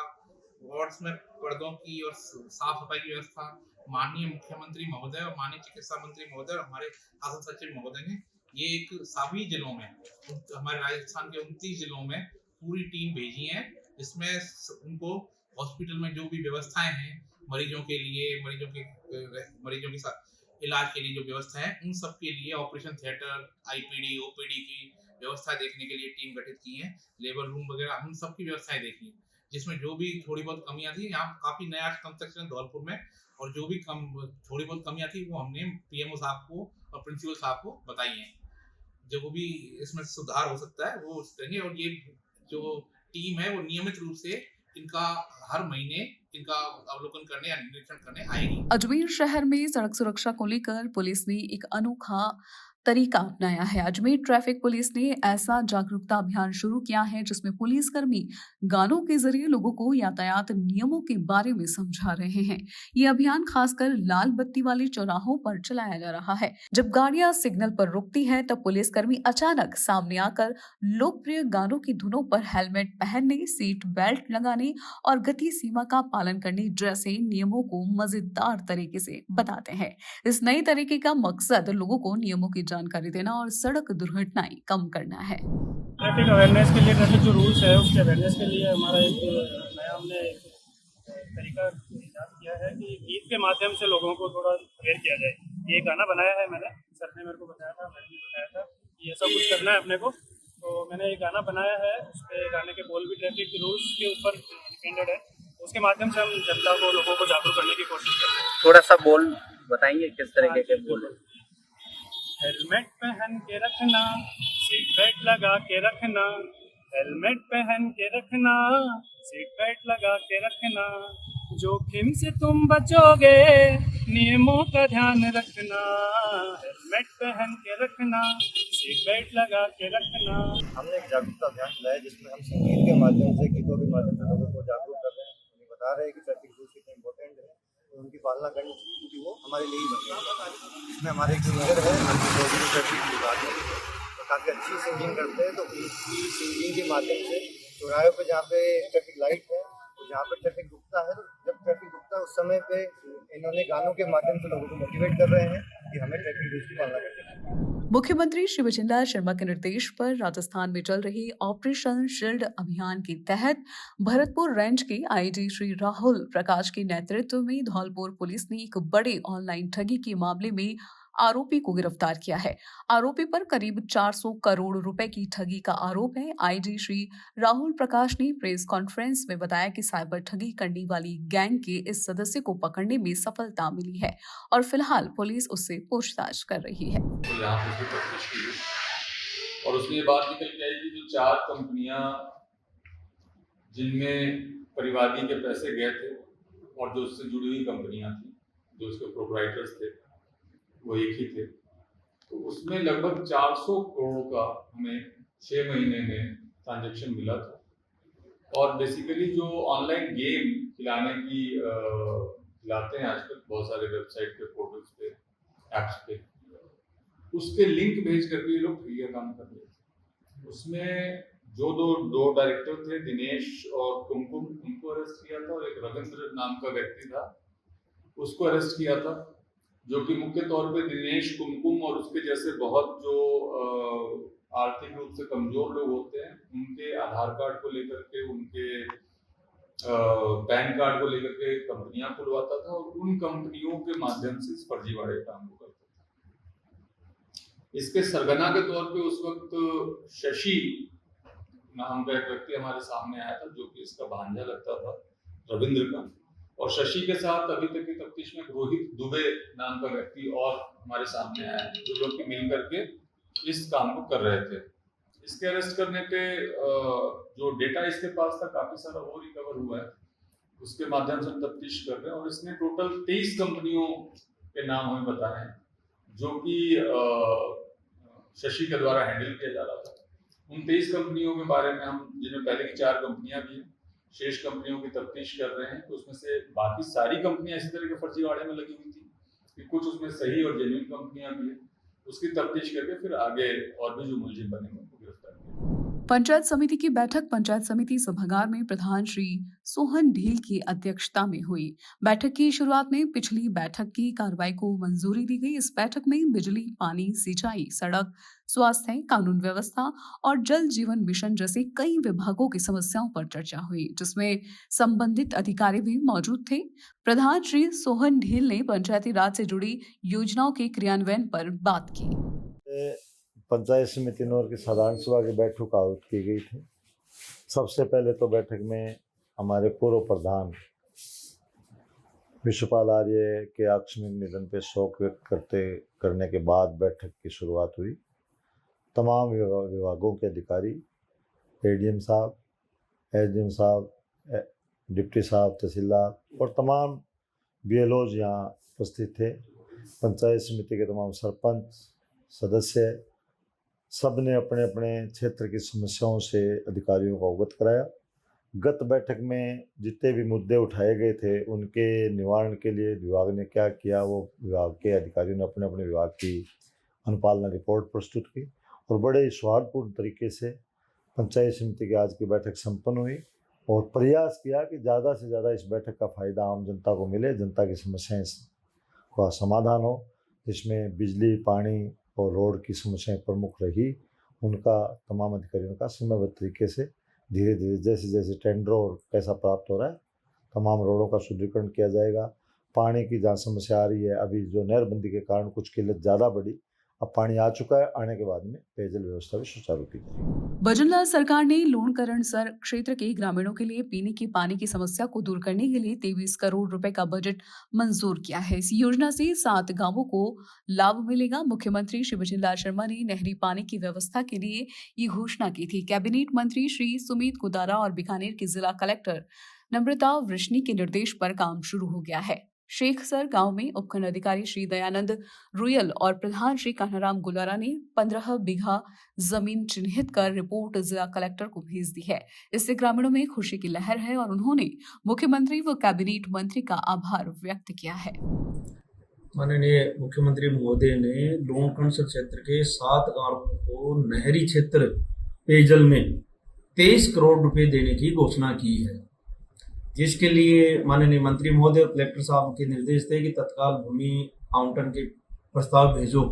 K: वार्ड्स में पर्दों की और साफ सफाई की व्यवस्था माननीय मुख्यमंत्री महोदय और माननीय चिकित्सा मंत्री महोदय और हमारे शासन सचिव महोदय ने ये एक सभी जिलों में, हमारे राजस्थान के 29 जिलों में पूरी टीम भेजी है, जिसमें उनको हॉस्पिटल में जो भी व्यवस्थाएं हैं मरीजों के लिए, मरीजों के साथ इलाज के लिए जो व्यवस्था है, उन सब के लिए ऑपरेशन थिएटर, IPD, OPD की व्यवस्था देखने के लिए टीम गठित की है। लेबर रूम वगैरह हम सब की व्यवस्थाएं देखी है। जिसमें जो भी थोड़ी बहुत कमियां थी, यहाँ काफी नया कंस्ट्रक्शन है धौलपुर में, और जो भी थोड़ी बहुत कमियां थी वो हमने पीएमओ साहब को और प्रिंसिपल साहब को बताई हैं। जो भी इसमें सुधार हो सकता है वो करेंगे, और ये जो टीम है वो नियमित रूप से इनका हर महीने इनका अवलोकन करने या निरीक्षण करने आएगी।
A: अजमेर शहर में सड़क सुरक्षा को लेकर पुलिस ने एक अनोखा तरीका अपनाया है। अजमेर ट्रैफिक पुलिस ने ऐसा जागरूकता अभियान शुरू किया है जिसमें पुलिसकर्मी गानों के जरिए लोगों को यातायात नियमों के बारे में समझा रहे हैं। ये अभियान खासकर लाल बत्ती वाले चौराहों पर चलाया जा रहा है। जब गाड़ियां सिग्नल पर रुकती हैं तब पुलिसकर्मी अचानक सामने आकर लोकप्रिय गानों की धुनों पर हेलमेट पहनने, सीट बेल्ट लगाने और गति सीमा का पालन करने जैसे नियमों को मजेदार तरीके से बताते हैं। इस नए तरीके का मकसद लोगों को नियमों की जानकारी देना और सड़क दुर्घटनाएं कम करना है।
L: ट्रैफिक अवेयरनेस के लिए, ट्रैफिक जो रूल्स है उसके अवेयरनेस के लिए हमारा एक नया हमने तरीका ईजाद किया है कि गीत के माध्यम से लोगों को थोड़ा अवेयर किया जाए। ये गाना बनाया है मैंने, सर ने मेरे को बताया था, मैंने भी बताया था कि ऐसा कुछ करना है अपने को, तो मैंने एक गाना बनाया है। उस पर गाने के बोल भी ट्रैफिक रूल्स के ऊपर डिपेंडेड है। उसके माध्यम से हम जनता को, लोगों को जागरूक करने की कोशिश करते हैं।
M: थोड़ा सा बोल बताएंगे किस तरीके के बोल है?
L: हेलमेट पहन के रखना, सीट बेल्ट लगा के रखना, हेलमेट पहन के रखना, सीट बेल्ट लगा के रखना, जोखिम से तुम बचोगे, नियमों का ध्यान रखना, हेलमेट पहन के रखना, सीट बेल्ट लगा के रखना।
N: हमने एक जागरूकता अभियान चलाया जिसमें हम संगीत के माध्यम से, गीतों के माध्यम से लोगों को जागरूक कर रहे हैं, उन्हें बता रहे हैं कि ट्रैफिक रूल्स कितने इंपॉर्टेंट है, तो उनकी पालना करनी चाहिए क्योंकि वो हमारे लिए ही बने हैं। इसमें हमारे एक लीडर है, ट्रैफिक विभाग में, तो काफ़ी अच्छी सिंगिंग करते हैं। तो सिंगिंग के माध्यम से चौराहे पे जहाँ पे ट्रैफिक लाइट है, तो जहाँ पे ट्रैफिक रुकता है, जब ट्रैफिक रुकता है उस समय पे इन्होंने गानों के माध्यम से लोगों को मोटिवेट कर रहे हैं कि हमें ट्रैफिक रूल्स की पालना करनी है।
A: मुख्यमंत्री श्री भजनलाल शर्मा के निर्देश पर राजस्थान में चल रही ऑपरेशन शील्ड अभियान के तहत भरतपुर रेंज के आईजी श्री राहुल प्रकाश के नेतृत्व में धौलपुर पुलिस ने एक बड़े ऑनलाइन ठगी के मामले में आरोपी को गिरफ्तार किया है। आरोपी पर करीब 400 करोड़ रुपए की ठगी का आरोप है। आईजी श्री राहुल प्रकाश ने प्रेस कॉन्फ्रेंस में बताया कि साइबर ठगी करने वाली गैंग के इस सदस्य को पकड़ने में सफलता मिली है और फिलहाल पुलिस उससे पूछताछ कर रही है।
O: तो यहाँ पे तफ्तीश की और उसमें ये बात निकल के आई कि जो 4 कंपनियां जिनमें परिवादी के पैसे गए थे और जो उससे जुड़ी हुई कंपनियां थी, जो उसके प्रोप्राइटर्स थे वो एक ही थे, तो उसमें लगभग 400 करोड़ का हमें 6 महीने में ट्रांजैक्शन मिला था। और बेसिकली जो ऑनलाइन गेम खिलाते हैं आजकल बहुत सारे वेबसाइट पे, पोर्टल्स पे, ऐप्स पे, उसके लिंक भेज करके ये लोग फ्री का काम कर रहे थे। उसमें जो दो डायरेक्टर थे, दिनेश और कुमकुम, उनको अरेस्ट किया था, और एक रविंद्र नाम का व्यक्ति था उसको अरेस्ट किया था, जो कि मुख्य तौर पे दिनेश, कुमकुम और उसके जैसे बहुत जो आर्थिक रूप से कमजोर लोग होते हैं उनके आधार कार्ड को लेकर के, उनके पैन कार्ड को लेकर के कंपनियां खुलवाता था और उन कंपनियों के माध्यम से इस फर्जीवाड़े काम को करता था। इसके सरगना के तौर पे उस वक्त शशि नाम का एक व्यक्ति हमारे सामने आया था, जो कि इसका भांजा लगता था रविंद्र का, और शशि के साथ अभी तक की तफ्तीश में रोहित दुबे नाम का व्यक्ति और हमारे सामने आया है, जो लोग मिल करके इस काम को कर रहे थे। इसके अरेस्ट करने पे जो डेटा इसके पास था काफी सारा वो रिकवर हुआ है, उसके माध्यम से हम तफ्तीश कर रहे हैं। और इसने टोटल 23 कंपनियों के नाम हमें बताए हैं जो कि शशि के द्वारा हैंडल किया जा रहा था। उन 23 कंपनियों के बारे में हम, जिनमें पहले की 4 कंपनियां भी हैं, शेष कंपनियों की तफ्तीश कर रहे हैं। तो उसमें से बाकी सारी कंपनियां इसी तरह के फर्जीवाड़े में लगी हुई थी कि कुछ उसमें सही और जेन्युइन कंपनियां भी हैं, उसकी तफ्तीश करके फिर आगे और भी जो मुलजिम बनेंगे उनको गिरफ्तार करेंगे।
A: पंचायत समिति की बैठक पंचायत समिति सभागार में प्रधान श्री सोहन ढील की अध्यक्षता में हुई। बैठक की शुरुआत में पिछली बैठक की कार्रवाई को मंजूरी दी गई। इस बैठक में बिजली, पानी, सिंचाई, सड़क, स्वास्थ्य, कानून व्यवस्था और जल जीवन मिशन जैसे कई विभागों की समस्याओं पर चर्चा हुई, जिसमें संबंधित अधिकारी भी मौजूद थे। प्रधान श्री सोहन ढील ने पंचायती राज से जुड़ी योजनाओं के क्रियान्वयन पर बात की।
N: पंचायत समिति नौर की साधारण सभा की बैठक आयोजित की गई थी। सबसे पहले तो बैठक में
P: हमारे पूर्व प्रधान विश्वपाल आर्य के आकस्मिक निधन पर शोक व्यक्त करने के बाद बैठक की शुरुआत हुई। तमाम विभागों के अधिकारी, एडीएम साहब, एसडीएम साहब, डिप्टी साहब, तहसीलदार और तमाम बीएलओज यहाँ उपस्थित थे। पंचायत समिति के तमाम सरपंच, सदस्य, सब ने अपने अपने क्षेत्र की समस्याओं से अधिकारियों को अवगत कराया। गत बैठक में जितने भी मुद्दे उठाए गए थे उनके निवारण के लिए विभाग ने क्या किया, वो विभाग के अधिकारियों ने अपने अपने विभाग की अनुपालना रिपोर्ट प्रस्तुत की और बड़े सौहार्दपूर्ण तरीके से पंचायत समिति की आज की बैठक संपन्न हुई और प्रयास किया कि ज़्यादा से ज़्यादा इस बैठक का फ़ायदा आम जनता को मिले, जनता की समस्याएं का समाधान हो। इसमें बिजली, पानी और रोड की समस्याएं प्रमुख रही। उनका तमाम अधिकारियों का समयबद्ध तरीके से धीरे धीरे जैसे जैसे टेंडर और पैसा प्राप्त हो रहा है तमाम रोडों का सुदृढ़ीकरण किया जाएगा। पानी की जहाँ समस्या आ रही है, अभी जो नहरबंदी के कारण कुछ किल्लत ज़्यादा बढ़ी, अब पानी आ चुका है, आने के बाद में पेयजल व्यवस्था भी सुचारू की जाएगी।
A: भजनलाल सरकार ने लूणकरणसर क्षेत्र के ग्रामीणों के लिए पीने के पानी की समस्या को दूर करने के लिए 23 करोड़ रुपए का बजट मंजूर किया है। इस योजना से 7 गांवों को लाभ मिलेगा। मुख्यमंत्री श्री भजनलाल शर्मा ने नहरी पानी की व्यवस्था के लिए ये घोषणा की थी। कैबिनेट मंत्री श्री सुमित कुदारा और बीकानेर के जिला कलेक्टर नम्रता वृष्णि के निर्देश पर काम शुरू हो गया है। शेखसर गांव में उपखंड अधिकारी श्री दयानंद रुयल और प्रधान श्री कान्हाराम गुलारा ने 15 बीघा जमीन चिन्हित कर रिपोर्ट जिला कलेक्टर को भेज दी है। इससे ग्रामीणों में खुशी की लहर है और उन्होंने मुख्यमंत्री व कैबिनेट मंत्री का आभार व्यक्त किया है।
J: माननीय मुख्यमंत्री महोदय ने लूणकरणसर क्षेत्र के 7 गांवों को नहरी क्षेत्र पेयजल में 23 करोड़ रुपए देने की घोषणा की है, जिसके लिए माननीय मंत्री महोदय और कलेक्टर साहब के निर्देश थे कि तत्काल भूमि आवंटन के प्रस्ताव भेजो।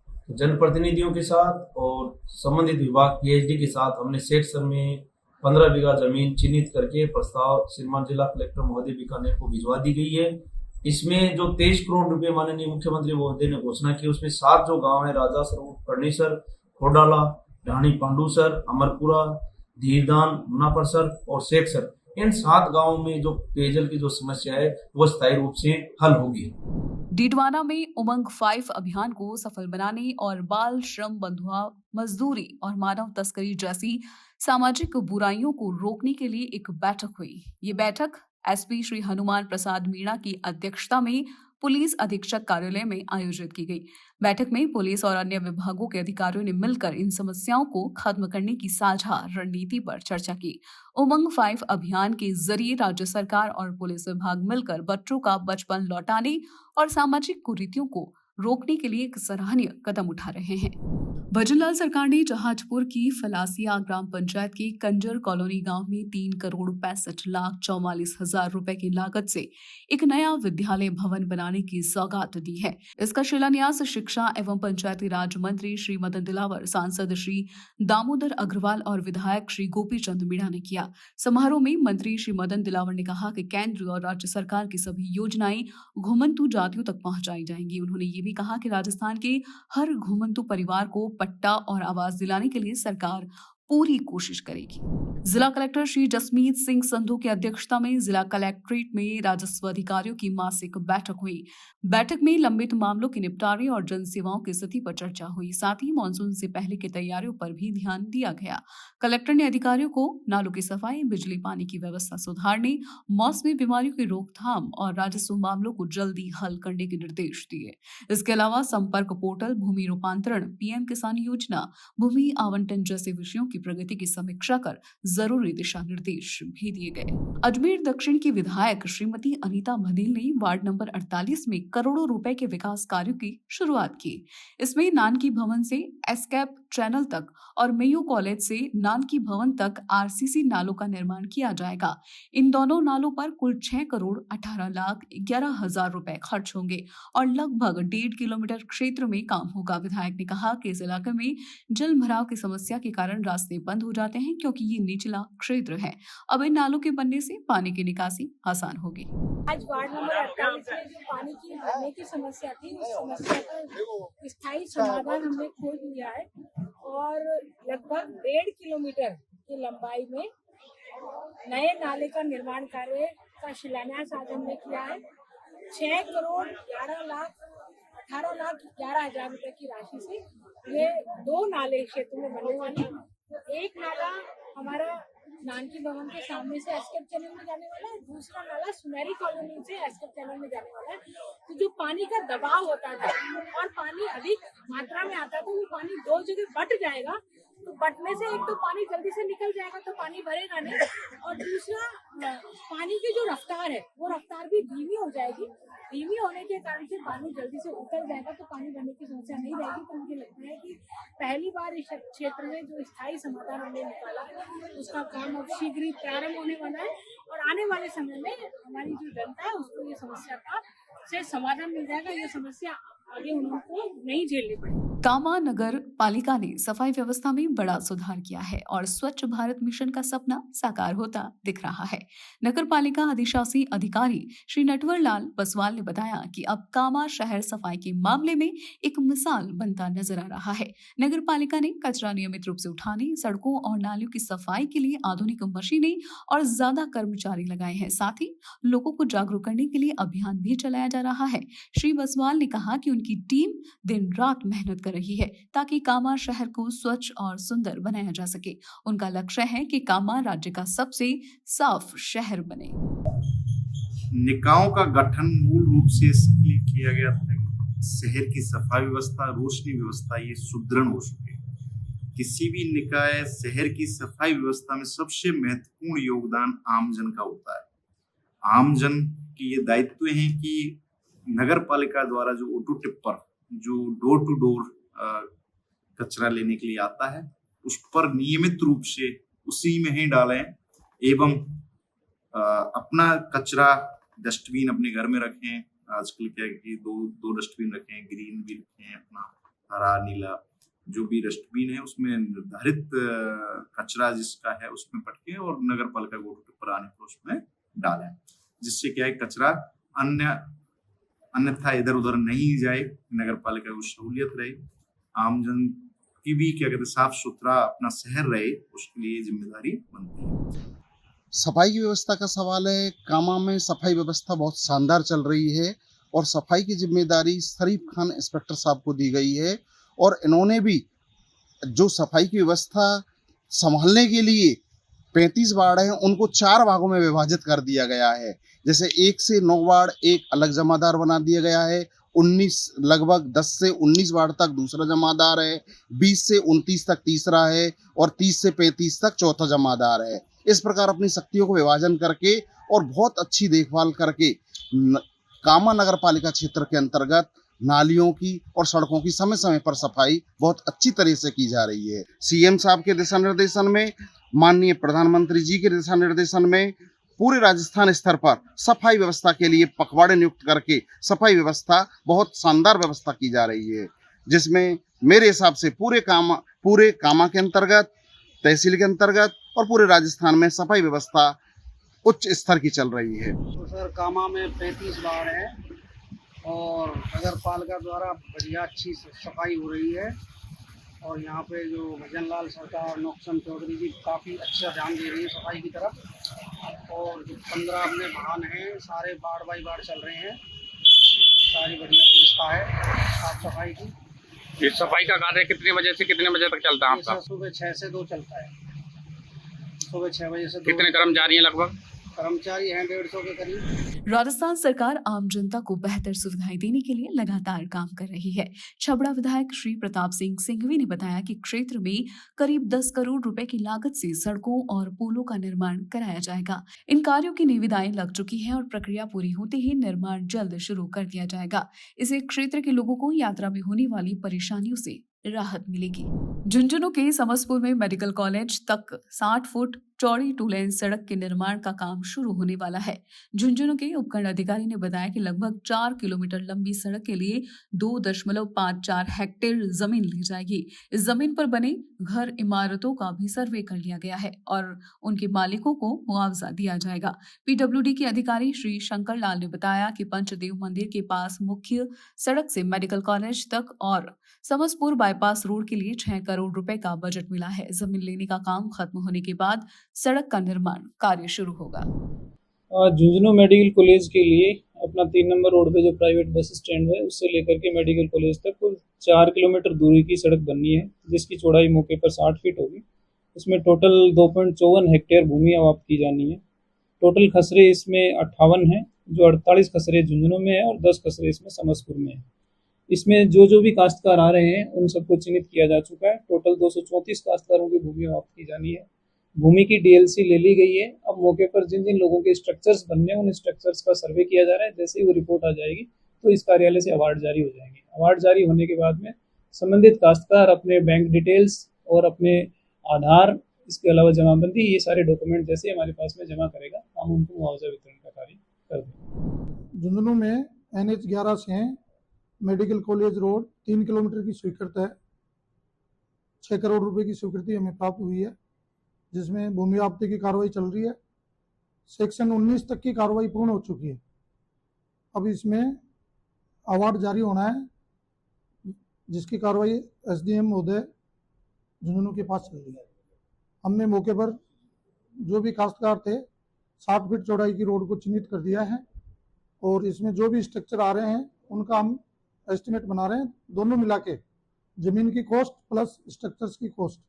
J: तो जनप्रतिनिधियों के साथ और संबंधित विभाग पीएचडी के साथ हमने शेखसर में 15 बीघा जमीन चिन्हित करके प्रस्ताव श्रीमान जिला कलेक्टर महोदय बीकानेर को भिजवा दी गई है। इसमें जो 23 करोड़ रुपए माननीय मुख्यमंत्री महोदय ने घोषणा की, उसमें 7 जो गाँव है, राजासर, कर्णेसर, खोडाला, ढाणी पांडुसर, अमरपुरा, धीरदान, मुनापरसर और शेखसर, इन 7 गांवों में जो पेयजल की जो समस्या है वो स्थायी रूप से हल होगी।
A: डीडवाना में उमंग 5 अभियान को सफल बनाने और बाल श्रम, बंधुआ मजदूरी और मानव तस्करी जैसी सामाजिक बुराइयों को रोकने के लिए एक बैठक हुई। ये बैठक एसपी श्री हनुमान प्रसाद मीणा की अध्यक्षता में पुलिस अधीक्षक कार्यालय में आयोजित की गई। बैठक में पुलिस और अन्य विभागों के अधिकारियों ने मिलकर इन समस्याओं को खत्म करने की साझा रणनीति पर चर्चा की। उमंग 5 अभियान के जरिए राज्य सरकार और पुलिस विभाग मिलकर बच्चों का बचपन लौटाने और सामाजिक कुरीतियों को रोकने के लिए एक सराहनीय कदम उठा रहे हैं। भजनलाल सरकार ने जहाजपुर की फलासिया ग्राम पंचायत के कंजर कॉलोनी गांव में 3 करोड़ 65,44,000 रुपए की लागत से एक नया विद्यालय भवन बनाने की सौगात दी है। इसका शिलान्यास शिक्षा एवं पंचायती राज मंत्री श्री मदन दिलावर, सांसद श्री दामोदर अग्रवाल और विधायक श्री गोपी चंद मीणा ने किया। समारोह में मंत्री श्री मदन दिलावर ने कहा कि केंद्र और राज्य सरकार की सभी योजनाएं घुमंतु जातियों तक पहुंचाई जाएंगी। उन्होंने ये भी कहा कि राजस्थान के हर घुमंतु परिवार को पट्टा और आवास दिलाने के लिए सरकार पूरी कोशिश करेगी। जिला कलेक्टर श्री जसमीत सिंह संधू की अध्यक्षता में जिला कलेक्ट्रेट में राजस्व अधिकारियों की मासिक बैठक हुई। बैठक में लंबित मामलों के निपटारे और जन सेवाओं की स्थिति पर चर्चा हुई। साथ ही मानसून से पहले की तैयारियों पर भी ध्यान दिया गया। कलेक्टर ने अधिकारियों को नालों की सफाई, बिजली पानी की व्यवस्था सुधारने, मौसमी बीमारियों की रोकथाम और राजस्व मामलों को जल्दी हल करने के निर्देश दिए। इसके अलावा संपर्क पोर्टल, भूमि रूपांतरण, पीएम किसान योजना, भूमि आवंटन जैसे विषयों की प्रगति की समीक्षा कर जरूरी दिशा निर्देश भी दिए गए। अजमेर दक्षिण की विधायक श्रीमती अनीता भदील ने वार्ड नंबर 48 में करोड़ों रुपए के विकास कार्यों की शुरुआत की। इसमें नानकी भवन से एस्केप चैनल तक और मेयो कॉलेज से नानकी भवन तक आरसीसी नालों का निर्माण किया जाएगा। इन दोनों नालों पर कुल 6 करोड़ 18,11,000 रुपए खर्च होंगे और लगभग 1.5 किलोमीटर क्षेत्र में काम होगा। विधायक ने कहा कि इस इलाके में जल भराव की समस्या के कारण रास्ते बंद हो जाते हैं क्योंकि ये निचला क्षेत्र है। अब इन नालों के बनने से पानी की निकासी आसान होगी।
Q: आज वार्ड नंबर 48 में जो पानी की भरने की समस्या थी, उस समस्या का स्थायी समाधान हमने खोज लिया है और लगभग 1.5 किलोमीटर की लंबाई में नए नाले का निर्माण कार्य का शिलान्यास आज हमने किया है। 6,11,18,11,000 रुपए की राशि से ये 2 नाले क्षेत्र में बनने वाले हैं। तो एक नाला हमारा नानकी भवन के सामने से एस्केप चैनल में जाने वाला है, दूसरा नाला सुनहरी कॉलोनी से एस्केप चैनल में जाने वाला है। तो जो पानी का दबाव होता था और पानी अधिक मात्रा में आता था, वो पानी 2 जगह बट जाएगा। तो बटने से एक तो पानी जल्दी से निकल जाएगा, तो पानी भरेगा नहीं, और दूसरा पानी की जो रफ्तार है वो रफ्तार भी धीमी हो जाएगी। धीमी होने के कारण से पानी जल्दी से उतर जाएगा, तो पानी भरने की समस्या नहीं रहेगी। तो मुझे लगता है कि पहली बार इस क्षेत्र में जो स्थायी समाधान हमने निकाला उसका काम अब शीघ्र ही प्रारंभ होने वाला है, और आने वाले समय में हमारी जो जनता है उसको ये समस्या का से समाधान मिल जाएगा। ये समस्या आगे उनको नहीं झेलनी पड़ेगी।
A: कामा नगर पालिका ने सफाई व्यवस्था में बड़ा सुधार किया है और स्वच्छ भारत मिशन का सपना साकार होता दिख रहा है। नगर पालिका अधिशासी अधिकारी श्री नटवर लाल बसवाल ने बताया कि अब कामा शहर सफाई के मामले में एक मिसाल बनता नजर आ रहा है। नगर पालिका ने कचरा नियमित रूप से उठाने, सड़कों और नालियों की सफाई के लिए आधुनिक मशीनें और ज्यादा कर्मचारी लगाए हैं। साथ ही लोगों को जागरूक करने के लिए अभियान भी चलाया जा रहा है। श्री बसवाल ने कहा कि उनकी टीम दिन रात मेहनत कर रही है ताकि कामा शहर को स्वच्छ और सुंदर बनाया जा सके। उनका लक्ष्य है कि कामा राज्य का सबसे साफ शहर बने।
R: निकायों का गठन मूल रूप से इसलिए किया गया था कि शहर की सफाई व्यवस्था, रोशनी व्यवस्था ये सुदृढ़ हो सके। किसी भी निकाय शहर की सफाई व्यवस्था में सबसे महत्वपूर्ण योगदान आमजन का होता है। आमजन की ये दायित्व है कि नगर पालिका द्वारा जो ऑटो टिप्पर जो डोर टू डोर कचरा लेने के लिए आता है उस पर नियमित रूप से उसी में ही डालें एवं अपना कचरा डस्टबिन अपने घर में रखें। आजकल क्या है कि दो डस्टबिन रखें, ग्रीन भी रखें, अपना हरा नीला जो भी डस्टबिन है उसमें निर्धारित कचरा जिसका है उसमें पटके और नगर पालिका को पर आने पर उसमें डालें, जिससे क्या है कचरा अन्यथा इधर उधर नहीं जाए, नगर पालिका को सहूलियत रहे, आमजन की भी क्या कहते साफ सुथरा अपना शहर रहे, उसके लिए जिम्मेदारी बनती है।
S: सफाई की व्यवस्था का सवाल है। कामा में सफाई व्यवस्था बहुत शानदार चल रही है और सफाई की जिम्मेदारी शरीफ खान इंस्पेक्टर साहब को दी गई है और इन्होंने भी जो सफाई की व्यवस्था संभालने के लिए 35 वार्ड हैं उनको 4 भागों में विभाजित कर दिया गया है। जैसे 1 से 9 वार्ड एक अलग जमादार बना दिया गया है, 19 लगभग 10 से 19 वार्ड तक दूसरा जमादार है, 20 से 29 तक तीसरा है और 30 से 35 तक चौथा जमादार है। इस प्रकार अपनी शक्तियों को विभाजन करके और बहुत अच्छी देखभाल करके कामा नगर पालिका क्षेत्र के अंतर्गत नालियों की और सड़कों की समय समय पर सफाई बहुत अच्छी तरह से की जा रही है। सीएम साहब के दिशा निर्देशन में, माननीय प्रधानमंत्री जी के दिशा निर्देशन में पूरे राजस्थान स्तर पर सफाई व्यवस्था के लिए पखवाड़े नियुक्त करके सफाई व्यवस्था बहुत शानदार व्यवस्था की जा रही है, जिसमें मेरे हिसाब से पूरे कामा के अंतर्गत, तहसील के अंतर्गत और पूरे राजस्थान में सफाई व्यवस्था उच्च स्तर की चल रही है।
T: तो सर कामा में 35 वार्ड है और नगर पालिका द्वारा बढ़िया अच्छी सफाई हो रही है और यहाँ पे जो भजनलाल सरकार, नौक्सम चौधरी जी काफ़ी अच्छा ध्यान दे रही है सफाई की तरफ और जो 15 अपने वाहन हैं सारे वार्ड बाई वार्ड चल रहे हैं, सारी बढ़िया व्यवस्था है साफ सफाई की।
M: ये सफाई का कार्य कितने बजे से कितने बजे तक चलता है आपका?
T: सुबह 6 से 2 चलता है, सुबह 6 बजे से 2।
M: कितने कर्मचारी हैं लगभग?
T: कर्मचारी हैं 150 के करीब।
A: राजस्थान सरकार आम जनता को बेहतर सुविधाएं देने के लिए लगातार काम कर रही है। छबड़ा विधायक श्री प्रताप सिंह सिंघवी ने बताया कि क्षेत्र में करीब 10 करोड़ रुपए की लागत से सड़कों और पुलों का निर्माण कराया जाएगा। इन कार्यों की निविदाएं लग चुकी हैं और प्रक्रिया पूरी होते ही निर्माण जल्द शुरू कर दिया जाएगा। इससे क्षेत्र के लोगों को यात्रा में होने वाली परेशानियों से राहत मिलेगी। झुंझुनू के समसपुर में मेडिकल कॉलेज तक 60 फुट चौड़ी 2 लेन सड़क के निर्माण का काम शुरू होने वाला है। झुंझुनू के उपखंड अधिकारी ने बताया कि लगभग 4 किलोमीटर लंबी सड़क के लिए 2.54 हेक्टेयर जमीन ली जाएगी। इस जमीन पर बने घर इमारतों का भी सर्वे कर लिया गया है और उनके मालिकों को मुआवजा दिया जाएगा। पीडब्ल्यूडी के अधिकारी श्री शंकर लाल ने बताया कि पंचदेव मंदिर के पास मुख्य सड़क से मेडिकल कॉलेज तक और समसपुर बाईपास रोड के लिए 6 करोड़ रुपए का बजट मिला है। जमीन लेने का काम खत्म होने के बाद सड़क का निर्माण कार्य शुरू होगा।
L: झुंझुनू मेडिकल कॉलेज के लिए अपना 3 नंबर रोड पे जो प्राइवेट बस स्टैंड है उससे लेकर के मेडिकल कॉलेज तक कुल 4 किलोमीटर दूरी की सड़क बननी है, जिसकी चौड़ाई मौके पर 60 फीट होगी। इसमें टोटल 2.54 हेक्टेयर भूमि आबाद की जानी है। टोटल खसरे इसमें 58 हैं, जो 48 खसरे झुंझुनू में है और 10 खसरे इसमें समसपुर में है। इसमें जो भी काश्तकार आ रहे हैं उन सबको चिन्हित किया जा चुका है। टोटल 234 काश्तकारों की भूमि आबाद की जानी है। भूमि की डीएलसी ले ली गई है। अब मौके पर जिन जिन लोगों के स्ट्रक्चर्स बनने हैं उन स्ट्रक्चर्स का सर्वे किया जा रहा है। जैसे ही वो रिपोर्ट आ जाएगी तो इस कार्यालय से अवार्ड जारी हो जाएंगे। अवार्ड जारी होने के बाद में संबंधित काश्तकार अपने बैंक डिटेल्स और अपने आधार, इसके अलावा जमाबंदी, ये सारे डॉक्यूमेंट जैसे हमारे पास में जमा करेगा हम उनको मुआवजा वितरण का कार्य कर देंगे।
U: झुंझुनू में NH 11 से मेडिकल कॉलेज रोड 3 किलोमीटर की स्वीकृति है। 6 करोड़ रुपए की स्वीकृति हमें प्राप्त हुई है, जिसमें भूमि आपत्ति की कार्रवाई चल रही है। सेक्शन 19 तक की कार्रवाई पूर्ण हो चुकी है। अब इसमें अवार्ड जारी होना है, जिसकी कार्रवाई SDM महोदय झुंझुनू के पास चल रही है। हमने मौके पर जो भी काश्तकार थे 60 फीट चौड़ाई की रोड को चिन्हित कर दिया है और इसमें जो भी स्ट्रक्चर आ रहे हैं उनका हम एस्टिमेट बना रहे हैं। दोनों मिला के जमीन की कॉस्ट प्लस स्ट्रक्चर्स की कॉस्ट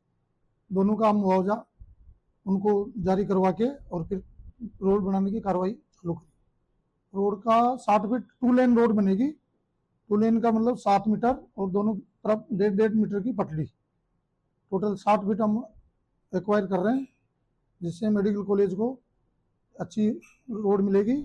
U: दोनों का हम मुआवजा उनको जारी करवा के और फिर रोड बनाने की कार्रवाई चालू करें। रोड का 60 फीट 2 लेन रोड बनेगी। 2 लेन का मतलब 7 मीटर और दोनों तरफ 1.5 मीटर की पटड़ी। टोटल 60 फीट हम एक्वायर कर रहे हैं, जिससे मेडिकल कॉलेज को अच्छी रोड मिलेगी।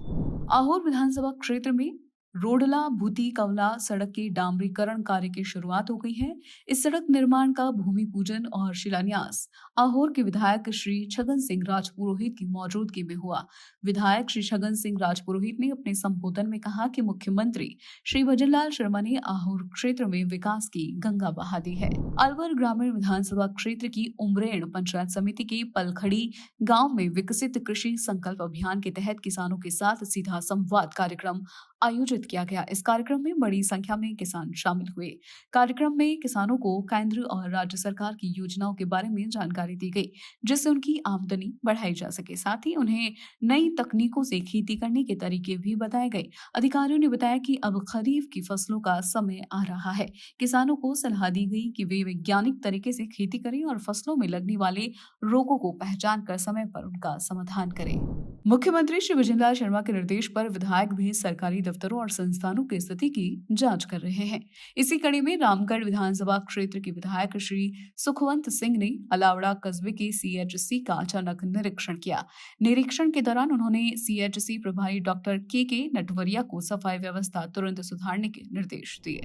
A: आहोर विधानसभा क्षेत्र में रोडला भूती कवला सड़क के डामरीकरण कार्य की शुरुआत हो गई है। इस सड़क निर्माण का भूमि पूजन और शिलान्यास आहोर के विधायक श्री छगन सिंह राजपुरोहित की मौजूदगी में हुआ। विधायक श्री छगन सिंह राजपुरोहित ने अपने संबोधन में कहा कि मुख्यमंत्री श्री भजनलाल शर्मा ने आहोर क्षेत्र में विकास की गंगा बहा दी है। अलवर ग्रामीण विधानसभा क्षेत्र की उमरेण पंचायत समिति के पलखड़ी गाँव में विकसित कृषि संकल्प अभियान के तहत किसानों के साथ सीधा संवाद कार्यक्रम आयोजित किया गया। इस कार्यक्रम में बड़ी संख्या में किसान शामिल हुए। कार्यक्रम में किसानों को केंद्र और राज्य सरकार की योजनाओं के बारे में जानकारी दी गई, जिससे उनकी आमदनी बढ़ाई जा सके। साथ ही उन्हें नई तकनीकों से खेती करने के तरीके भी बताए गए। अधिकारियों ने बताया कि अब खरीफ की फसलों का समय आ रहा है। किसानों को सलाह दी गई कि वे वैज्ञानिक तरीके से खेती करें और फसलों में लगने वाले रोगों को पहचान कर समय पर उनका समाधान करें। मुख्यमंत्री श्री भजनलाल शर्मा के निर्देश पर विधायक भी सरकारी दफ्तरों और संस्थानों की स्थिति की जांच कर रहे हैं। इसी कड़ी में रामगढ़ विधानसभा क्षेत्र के विधायक श्री सुखवंत सिंह ने अलावड़ा कस्बे के CHC का अचानक निरीक्षण किया। निरीक्षण के दौरान उन्होंने CHC प्रभारी डॉक्टर के नटवरिया को सफाई व्यवस्था तुरंत सुधारने के निर्देश दिए।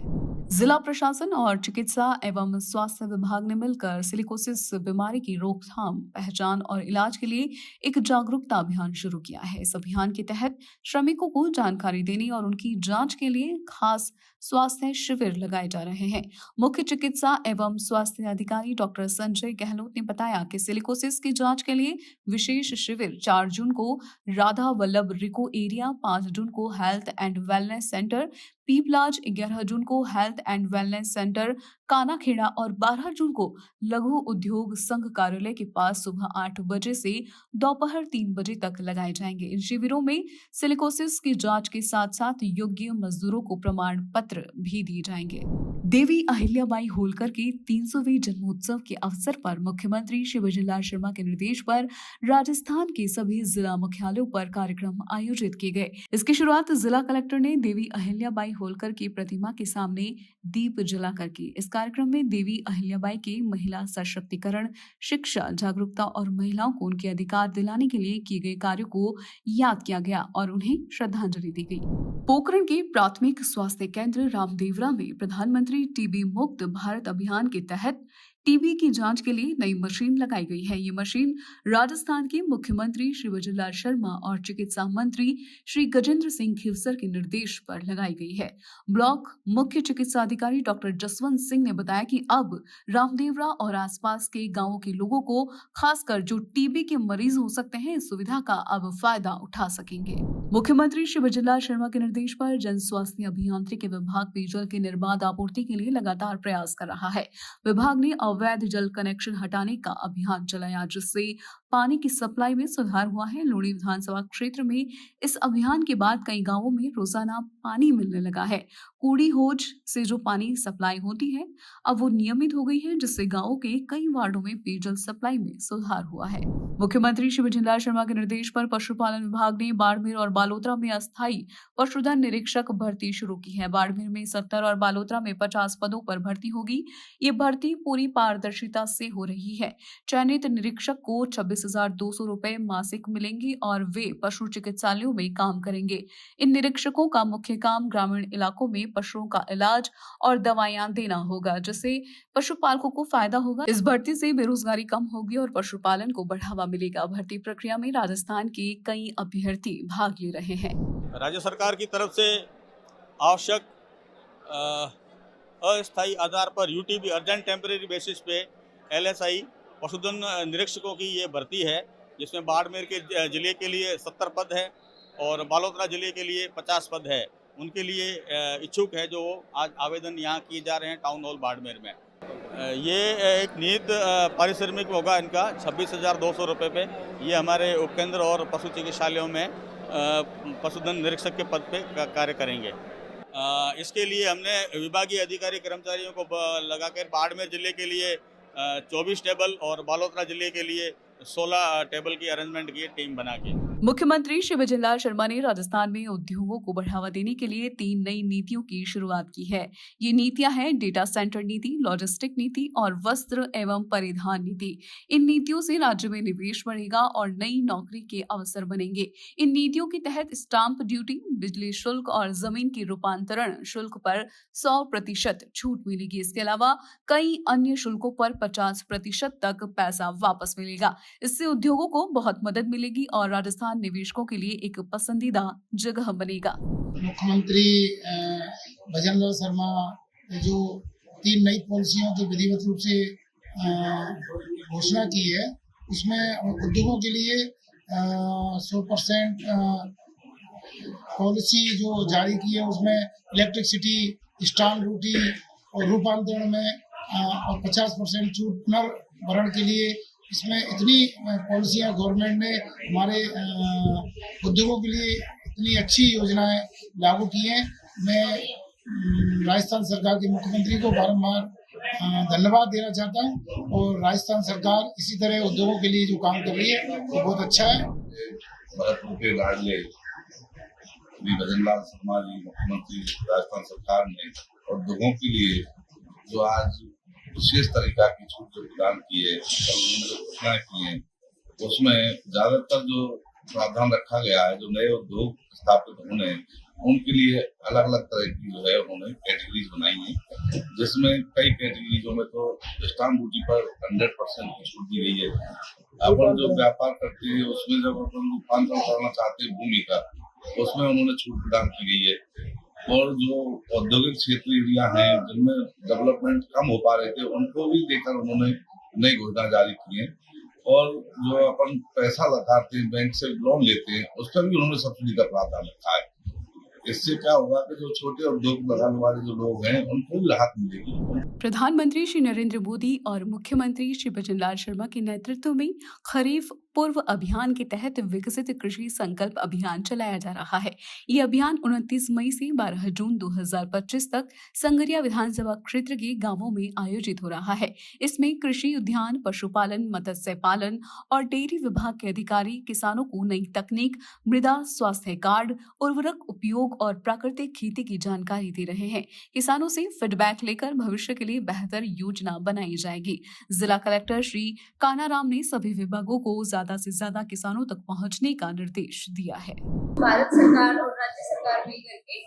A: जिला प्रशासन और चिकित्सा एवं स्वास्थ्य विभाग ने मिलकर सिलिकोसिस बीमारी की रोकथाम, पहचान और इलाज के लिए एक जागरूकता अभियान शुरू किया है। इस अभियान के तहत श्रमिकों को जानकारी देने और उनकी जांच के लिए खास स्वास्थ्य शिविर लगाए जा रहे हैं। मुख्य चिकित्सा एवं स्वास्थ्य अधिकारी डॉक्टर संजय गहलोत ने बताया कि सिलिकोसिस की जांच के लिए विशेष शिविर 4 जून को राधा वल्लभ रिको एरिया, 5 जून को health and wellness centre Piplaj, 11 जून को हेल्थ एंड वेलनेस सेंटर कानाखेड़ा और 12 जून को लघु उद्योग संघ कार्यालय के पास सुबह 8 बजे से दोपहर 3 बजे तक लगाए जाएंगे। इन शिविरों में सिलिकोसिस की जांच के साथ साथ योग्य मजदूरों को प्रमाण पत्र भी दिए जाएंगे। देवी अहिल्याबाई होलकर के 300वें जन्मोत्सव के अवसर पर मुख्यमंत्री श्री भजनलाल शर्मा के निर्देश पर राजस्थान के सभी जिला मुख्यालयों पर कार्यक्रम आयोजित किए गए। इसकी शुरुआत जिला कलेक्टर ने देवी अहिल्याबाई होलकर की प्रतिमा के सामने दीप जलाकर की। इस कार्यक्रम में देवी अहिल्याबाई के महिला सशक्तिकरण, शिक्षा, जागरूकता और महिलाओं को उनके अधिकार दिलाने के लिए किए गए कार्यों को याद किया गया और उन्हें श्रद्धांजलि दी गई। पोखरण के प्राथमिक स्वास्थ्य केंद्र रामदेवरा में प्रधानमंत्री टीबी मुक्त भारत अभियान के तहत टीबी की जांच के लिए नई मशीन लगाई गई है। ये मशीन राजस्थान के मुख्यमंत्री श्री भजनलाल शर्मा और चिकित्सा मंत्री श्री गजेंद्र सिंह खिवसर के निर्देश पर लगाई गई है। ब्लॉक मुख्य चिकित्सा अधिकारी डॉक्टर जसवंत सिंह ने बताया कि अब रामदेवरा और आसपास के गांवों के लोगों को, खासकर जो टीबी के मरीज हो सकते हैं, इस सुविधा का अब फायदा उठा सकेंगे। मुख्यमंत्री श्री भजनलाल शर्मा के निर्देश पर जन स्वास्थ्य अभियांत्रिकी विभाग पेयजल की निर्बाध आपूर्ति के लिए लगातार प्रयास कर रहा है। विभाग ने अवैध जल कनेक्शन हटाने का अभियान चलाया, जिससे पानी की सप्लाई में सुधार हुआ है। लुणी विधानसभा क्षेत्र में इस अभियान के बाद कई गांवों में रोजाना पानी मिलने लगा है। कूड़ी होज से जो पानी सप्लाई होती है अब वो नियमित हो गई है, जिससे गांवों के कई वार्डों में पेयजल सप्लाई में सुधार हुआ है। मुख्यमंत्री श्री भजनलाल शर्मा के निर्देश पर पशुपालन विभाग ने बाड़मेर और बालोतरा में अस्थायी पशुधन निरीक्षक भर्ती शुरू की है। बाड़मेर में 70 और बालोतरा में 50 पदों पर भर्ती होगी। ये भर्ती पूरी पारदर्शिता से हो रही है। चयनित निरीक्षक को 26,200 रुपए मासिक मिलेंगे और वे पशु चिकित्सालयों में काम करेंगे। इन निरीक्षकों का मुख्य काम ग्रामीण इलाकों में पशुओं का इलाज और दवाइयां देना होगा, जिससे पशुपालकों को फायदा होगा। इस भर्ती से बेरोजगारी कम होगी और पशुपालन को बढ़ावा मिलेगा। भर्ती प्रक्रिया में राजस्थान के कई अभ्यर्थी भाग ले रहे हैं।
B: राज्य सरकार की तरफ से आवश्यक अस्थायी आधार पर यूटीबी अर्जेंट टेम्परेरी बेसिस पे LSI पशुधन निरीक्षकों की ये भर्ती है, जिसमें बाड़मेर के जिले के लिए 70 पद है और बालोतरा जिले के लिए 50 पद है। उनके लिए इच्छुक है जो आज आवेदन यहाँ किए जा रहे हैं टाउन हॉल बाड़मेर में। ये एक नियत पारिश्रमिक होगा इनका 26,200 रुपये पे। ये हमारे उपकेंद्र और पशु चिकित्सालयों में पशुधन निरीक्षक के पद पे कार्य करेंगे। इसके लिए हमने विभागीय अधिकारी कर्मचारियों को लगाकर बाड़मेर जिले के लिए 24 टेबल और बालोतरा जिले के लिए 16 टेबल की अरेंजमेंट की टीम बना के।
A: मुख्यमंत्री श्री भजनलाल शर्मा ने राजस्थान में उद्योगों को बढ़ावा देने के लिए 3 नई नीतियों की शुरुआत की है। ये नीतियां हैं डेटा सेंटर नीति, लॉजिस्टिक नीति और वस्त्र एवं परिधान नीति। इन नीतियों से राज्य में निवेश बढ़ेगा और नई नौकरी के अवसर बनेंगे। इन नीतियों के तहत स्टाम्प ड्यूटी, बिजली शुल्क और जमीन की रूपांतरण शुल्क पर 100% छूट मिलेगी। इसके अलावा कई अन्य शुल्कों पर 50% तक पैसा वापस मिलेगा। इससे उद्योगों को बहुत मदद मिलेगी और राजस्थान निवेशकों के लिए एक पसंदीदा जगह बनेगा।
U: मुख्यमंत्री भजनलाल शर्मा ने जो 3 नई पॉलिसियों की विधिवत रूप से घोषणा की है, उसमें उद्योगों के लिए 100% पॉलिसी जो जारी की है, उसमें इलेक्ट्रिसिटी, स्टाम्प ड्यूटी और रूपांतरण में और 50% छूट पुनर्भरण के लिए। इसमें इतनी पॉलिसियां गवर्नमेंट ने हमारे उद्योगों के लिए इतनी अच्छी योजनाएं लागू की हैं। मैं राजस्थान सरकार के मुख्यमंत्री को बारंबार धन्यवाद देना चाहता हूं और राजस्थान सरकार इसी तरह उद्योगों के लिए जो काम कर रही है वो बहुत अच्छा है।
V: भरतपुर के लाडले श्री भजनलाल शर्मा जी मुख्यमंत्री राजस्थान सरकार ने उद्योगों के लिए जो आज विशेष तरीका की छूट जो प्रदान की है, जो घोषणाएं की हैं, उसमें ज्यादातर जो प्रावधान रखा गया है, जो नए उद्योग स्थापित होने उनके लिए अलग अलग तरह की जो है उन्होंने कैटेगरीज बनाई हैं, जिसमें कई कैटेगरीजों में तो स्टाम्प ड्यूटी पर 100% की छूट दी गई है। अपन जो व्यापार करते हैं उसमें जब अपन रूपांतरण करना चाहते हैं भूमि का, उसमें उन्होंने छूट प्रदान की गई है। और जो औद्योगिक क्षेत्र एरिया हैं जिनमें डेवलपमेंट कम हो पा रहे थे, उनको भी देकर उन्होंने नई घोषणा जारी की है। और जो अपन पैसा लगाते हैं, बैंक से लोन लेते हैं, उसका भी उन्होंने सब्सिडी का प्रावधान रखा है। इससे क्या होगा कि जो छोटे उद्योग लगाने वाले जो लोग हैं उनको भी राहत मिलेगी।
A: प्रधानमंत्री श्री नरेंद्र मोदी और मुख्यमंत्री श्री भजनलाल शर्मा के नेतृत्व में खरीफ पूर्व अभियान के तहत विकसित कृषि संकल्प अभियान चलाया जा रहा है। ये अभियान 29 मई से 12 जून 2025 तक संगरिया विधानसभा क्षेत्र के गांवों में आयोजित हो रहा है। इसमें कृषि, उद्यान, पशुपालन, मत्स्य पालन और डेयरी विभाग के अधिकारी किसानों को नई तकनीक, मृदा स्वास्थ्य कार्ड, उर्वरक उपयोग और प्राकृतिक खेती की जानकारी दे रहे हैं। किसानों से फीडबैक लेकर भविष्य के लिए बेहतर योजना बनाई जाएगी। जिला कलेक्टर श्री कानाराम ने सभी विभागों को ज्यादा से ज्यादा किसानों तक पहुंचने का निर्देश दिया है।
W: भारत सरकार और राज्य सरकार मिलकर के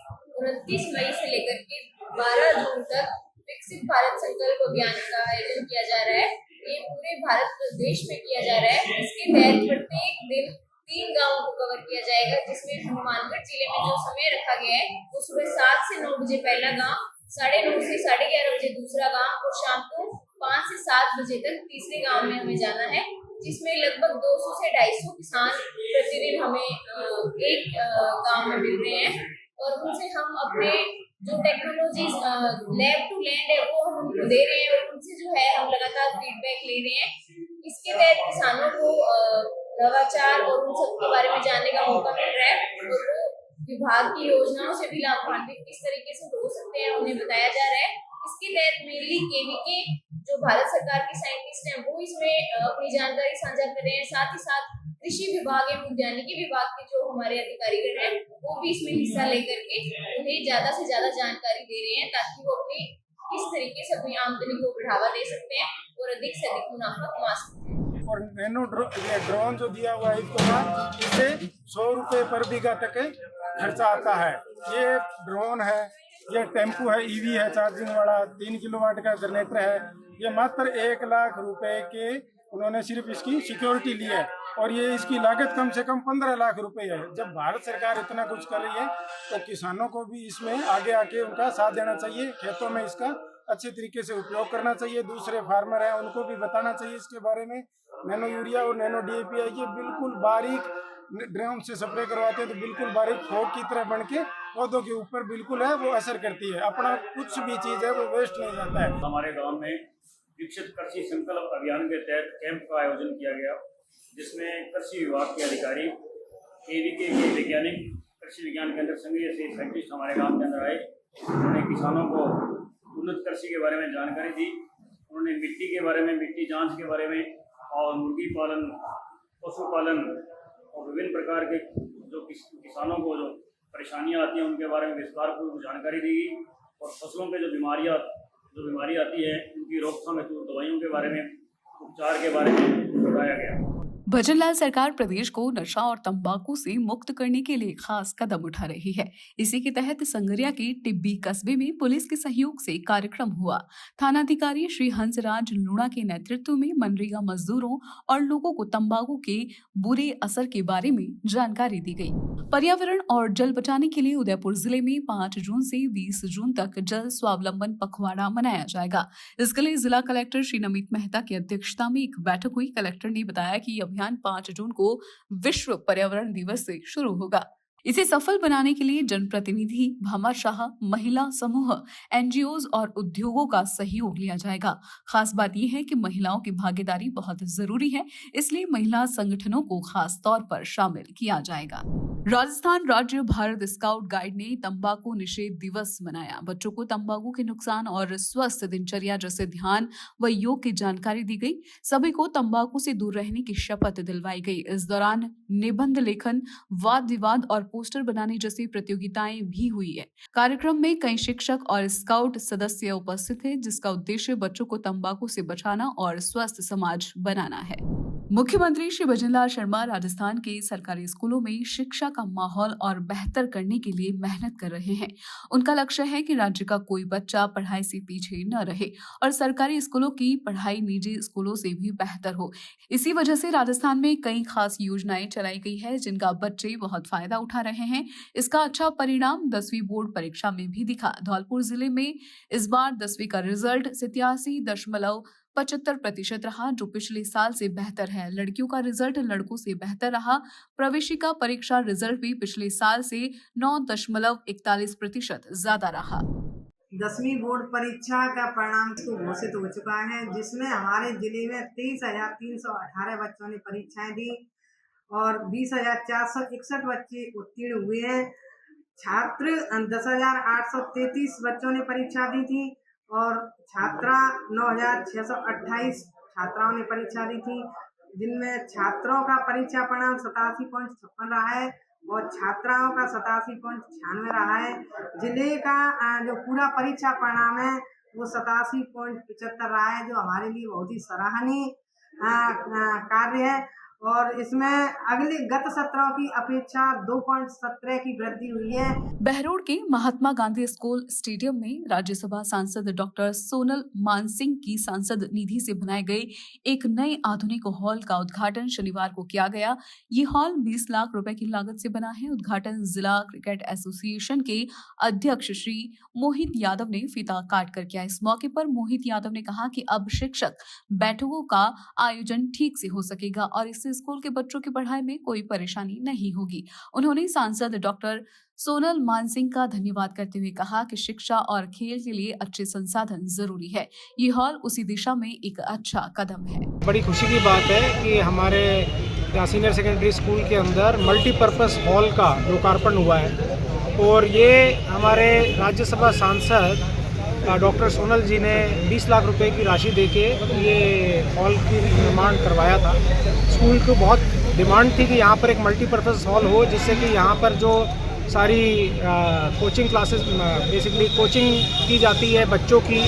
W: 29 मई से लेकर के 12 जून तक विकसित भारत संकल्प अभियान का आयोजन किया जा रहा है। ये पूरे भारत देश में किया जा रहा है। इसके तहत प्रत्येक दिन 3 गांवों को कवर किया जाएगा, जिसमें हनुमानगढ़ जिले में जो समय रखा गया है वो सुबह 7 से 9 बजे पहला गाँव, 9:30 से 11:30 बजे दूसरा गाँव और शाम को 5 से 7 बजे तक तीसरे गाँव में हमें जाना है, जिसमें लगभग 200 से 250 किसान प्रतिदिन हमें एक गांव में मिल रहे हैं और उनसे हम अपने जो टेक्नोलॉजीज लैब टू लैंड है वो हम उनको दे रहे हैं और उनसे जो है हम लगातार फीडबैक ले रहे हैं। इसके तहत किसानों को नवाचार और उन सब के बारे में जानने का मौका मिल रहा है और वो विभाग की योजनाओं से भी लाभान्वित किस तरीके से हो सकते हैं उन्हें बताया जा रहा है। इसके तहत मेनली केवीके जो भारत सरकार के साइंटिस्ट हैं वो इसमें अपनी जानकारी साझा कर रहे हैं। साथ ही साथ कृषि विभाग एवं उद्यानिकी विभाग के जो हमारे अधिकारीगण हैं वो भी इसमें हिस्सा लेकर के उन्हें ज्यादा से ज्यादा जानकारी दे रहे हैं ताकि वो अपनी किस तरीके से अपनी आमदनी को बढ़ावा दे सकते हैं और अधिक से अधिक मुनाफा कमा सकते हैं।
C: और नैनो ड्रोन जो दिया हुआ है इससे 100 रुपये पर बीघा तक खर्चा आता है। ये ड्रोन है, ये टेम्पू है, ईवी है चार्जिंग वाला, 3 किलोवाट का जनरेटर है। ये मात्र 1 लाख रुपए के उन्होंने सिर्फ इसकी सिक्योरिटी ली है और ये इसकी लागत कम से कम 15 लाख रुपए है। जब भारत सरकार इतना कुछ कर रही है तो किसानों को भी इसमें आगे आके उनका साथ देना चाहिए, खेतों में इसका अच्छे तरीके से उपयोग करना चाहिए। दूसरे फार्मर हैं उनको भी बताना चाहिए इसके बारे में। नैनो यूरिया और नैनो DAP है, ये बिल्कुल बारीक ड्रम से स्प्रे करवाते हैं तो बिल्कुल बारीक फोक की तरह बन के पौधों के ऊपर बिल्कुल है वो असर करती है। अपना कुछ भी चीज़ है वो वेस्ट नहीं जाता है।
D: हमारे गाँव में विकसित कृषि संकल्प अभियान के तहत कैंप का आयोजन किया गया जिसमें कृषि विभाग के अधिकारी, केवीके के वैज्ञानिक, कृषि विज्ञान केंद्र संघीय से साइंटिस्ट हमारे गांव के अंदर आए। उन्होंने किसानों को उन्नत कृषि के बारे में जानकारी दी। उन्होंने मिट्टी के बारे में, मिट्टी जांच के बारे में और मुर्गी पालन, पशुपालन और विभिन्न प्रकार के जो किसानों को जो परेशानियां आती हैं उनके बारे में विस्तारपूर्वक जानकारी दी गई और फसलों पे जो बीमारी आती है उनकी रोकथाम हेतु दवाइयों के बारे में, उपचार के बारे में बताया गया।
A: भजनलाल सरकार प्रदेश को नशा और तंबाकू से मुक्त करने के लिए खास कदम उठा रही है। इसी के तहत संगरिया के टिब्बी कस्बे में पुलिस के सहयोग से कार्यक्रम हुआ। थानाधिकारी श्री हंसराज लूणा के नेतृत्व में मनरेगा मजदूरों और लोगों को तंबाकू के बुरे असर के बारे में जानकारी दी गई। पर्यावरण और जल बचाने के लिए उदयपुर जिले में 5 जून से 20 जून तक जल स्वावलंबन पखवाड़ा मनाया जाएगा। इसके लिए जिला कलेक्टर श्री नमित मेहता की अध्यक्षता में एक बैठक हुई। कलेक्टर ने बताया कि अभियान 5 जून को विश्व पर्यावरण दिवस से शुरू होगा। इसे सफल बनाने के लिए जनप्रतिनिधि, भामाशाह, महिला समूह, NGOs और उद्योगों का सहयोग लिया जाएगा। खास बात यह है कि महिलाओं की भागीदारी बहुत जरूरी है, इसलिए महिला संगठनों को खास तौर पर शामिल किया जाएगा। राजस्थान राज्य भारत स्काउट गाइड ने तंबाकू निषेध दिवस मनाया। बच्चों को तंबाकू के नुकसान और स्वस्थ दिनचर्या जैसे ध्यान व योग की जानकारी दी गई। सभी को तंबाकू से दूर रहने की शपथ दिलवाई गई। इस दौरान निबंध लेखन, वाद विवाद और पोस्टर बनाने जैसी प्रतियोगिताएं भी हुई है। कार्यक्रम में कई शिक्षक और स्काउट सदस्य उपस्थित थे, जिसका उद्देश्य बच्चों को तंबाकू से बचाना और स्वस्थ समाज बनाना है। मुख्यमंत्री श्री भजनलाल शर्मा राजस्थान के सरकारी स्कूलों में शिक्षा का माहौल और बेहतर करने के लिए मेहनत कर रहे हैं। उनका लक्ष्य है कि राज्य का कोई बच्चा पढ़ाई से पीछे न रहे और सरकारी स्कूलों की पढ़ाई निजी स्कूलों से भी बेहतर हो। इसी वजह से राजस्थान में कई खास योजनाएं चलाई गई है, जिनका बच्चे बहुत फायदा उठा रहे हैं। इसका अच्छा परिणाम 10वीं बोर्ड परीक्षा में भी दिखा। धौलपुर जिले में इस बार 10वीं का रिजल्ट 87.75% रहा, जो पिछले साल से बेहतर है। लड़कियों का रिजल्ट लड़कों से बेहतर रहा। प्रवेशिका परीक्षा रिजल्ट भी पिछले साल से 9.41% ज्यादा रहा।
E: 10वीं बोर्ड परीक्षा का परिणाम तो घोषित हो चुका है, जिसमें हमारे जिले में 23,318 बच्चों ने परीक्षाएं दी और 20,461 बच्चे उत्तीर्ण हुए हैं। छात्र 10,833 बच्चों ने परीक्षा दी थी और छात्रा 9,628 छात्राओं ने परीक्षा दी थी, जिनमें छात्रों का परीक्षा परिणाम 87.56 रहा है और छात्राओं का 87.96 रहा है। जिले का जो पूरा परीक्षा परिणाम है वो 87.75 रहा है, जो हमारे लिए बहुत ही सराहनीय कार्य है और इसमें अगले गत सत्रों की अपेक्षा 2.17 की वृद्धि हुई है।
A: बहरोड के महात्मा गांधी स्कूल स्टेडियम में राज्यसभा सांसद डॉक्टर सोनल मानसिंह की सांसद निधि से बनाए गए एक नए आधुनिक हॉल का उद्घाटन शनिवार को किया गया। ये हॉल 20 लाख रुपए की लागत से बना है। उद्घाटन जिला क्रिकेट एसोसिएशन के अध्यक्ष श्री मोहित यादव ने फीता काट कर किया। इस मौके पर मोहित यादव ने कहा कि अब शिक्षक बैठकों का आयोजन ठीक से हो सकेगा और इससे जिससे स्कूल के बच्चों की पढ़ाई में कोई परेशानी नहीं होगी। उन्होंने सांसद डॉक्टर सोनल मानसिंह का धन्यवाद करते हुए कहा कि शिक्षा और खेल के लिए अच्छे संसाधन जरूरी है। ये हॉल उसी दिशा में एक अच्छा कदम है।
F: बड़ी खुशी की बात है कि हमारे सीनियर सेकेंडरी स्कूल के अंदर मल्टीपर्पज़ हॉल का लोकार्पण हुआ है और ये हमारे राज्यसभा सांसद डॉक्टर सोनल जी ने 20 लाख रुपए की राशि देके ये हॉल की निर्माण करवाया था। स्कूल को बहुत डिमांड थी कि यहाँ पर एक मल्टीपर्पज़ हॉल हो, जिससे कि यहाँ पर जो सारी कोचिंग क्लासेस बेसिकली कोचिंग की जाती है बच्चों की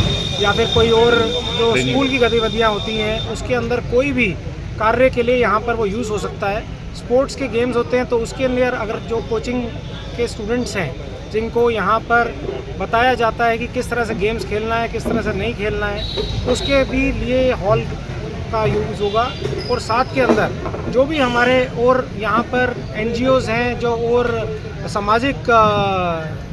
F: या फिर कोई और जो स्कूल की गतिविधियाँ होती हैं उसके अंदर कोई भी कार्य के लिए यहाँ पर वो यूज़ हो सकता है। स्पोर्ट्स के गेम्स होते हैं तो उसके अंदर अगर जो कोचिंग के स्टूडेंट्स हैं जिनको यहाँ पर बताया जाता है कि किस तरह से गेम्स खेलना है, किस तरह से नहीं खेलना है, उसके भी लिए हॉल का यूज़ होगा। और साथ के अंदर जो भी हमारे और यहाँ पर NGOs हैं जो और सामाजिक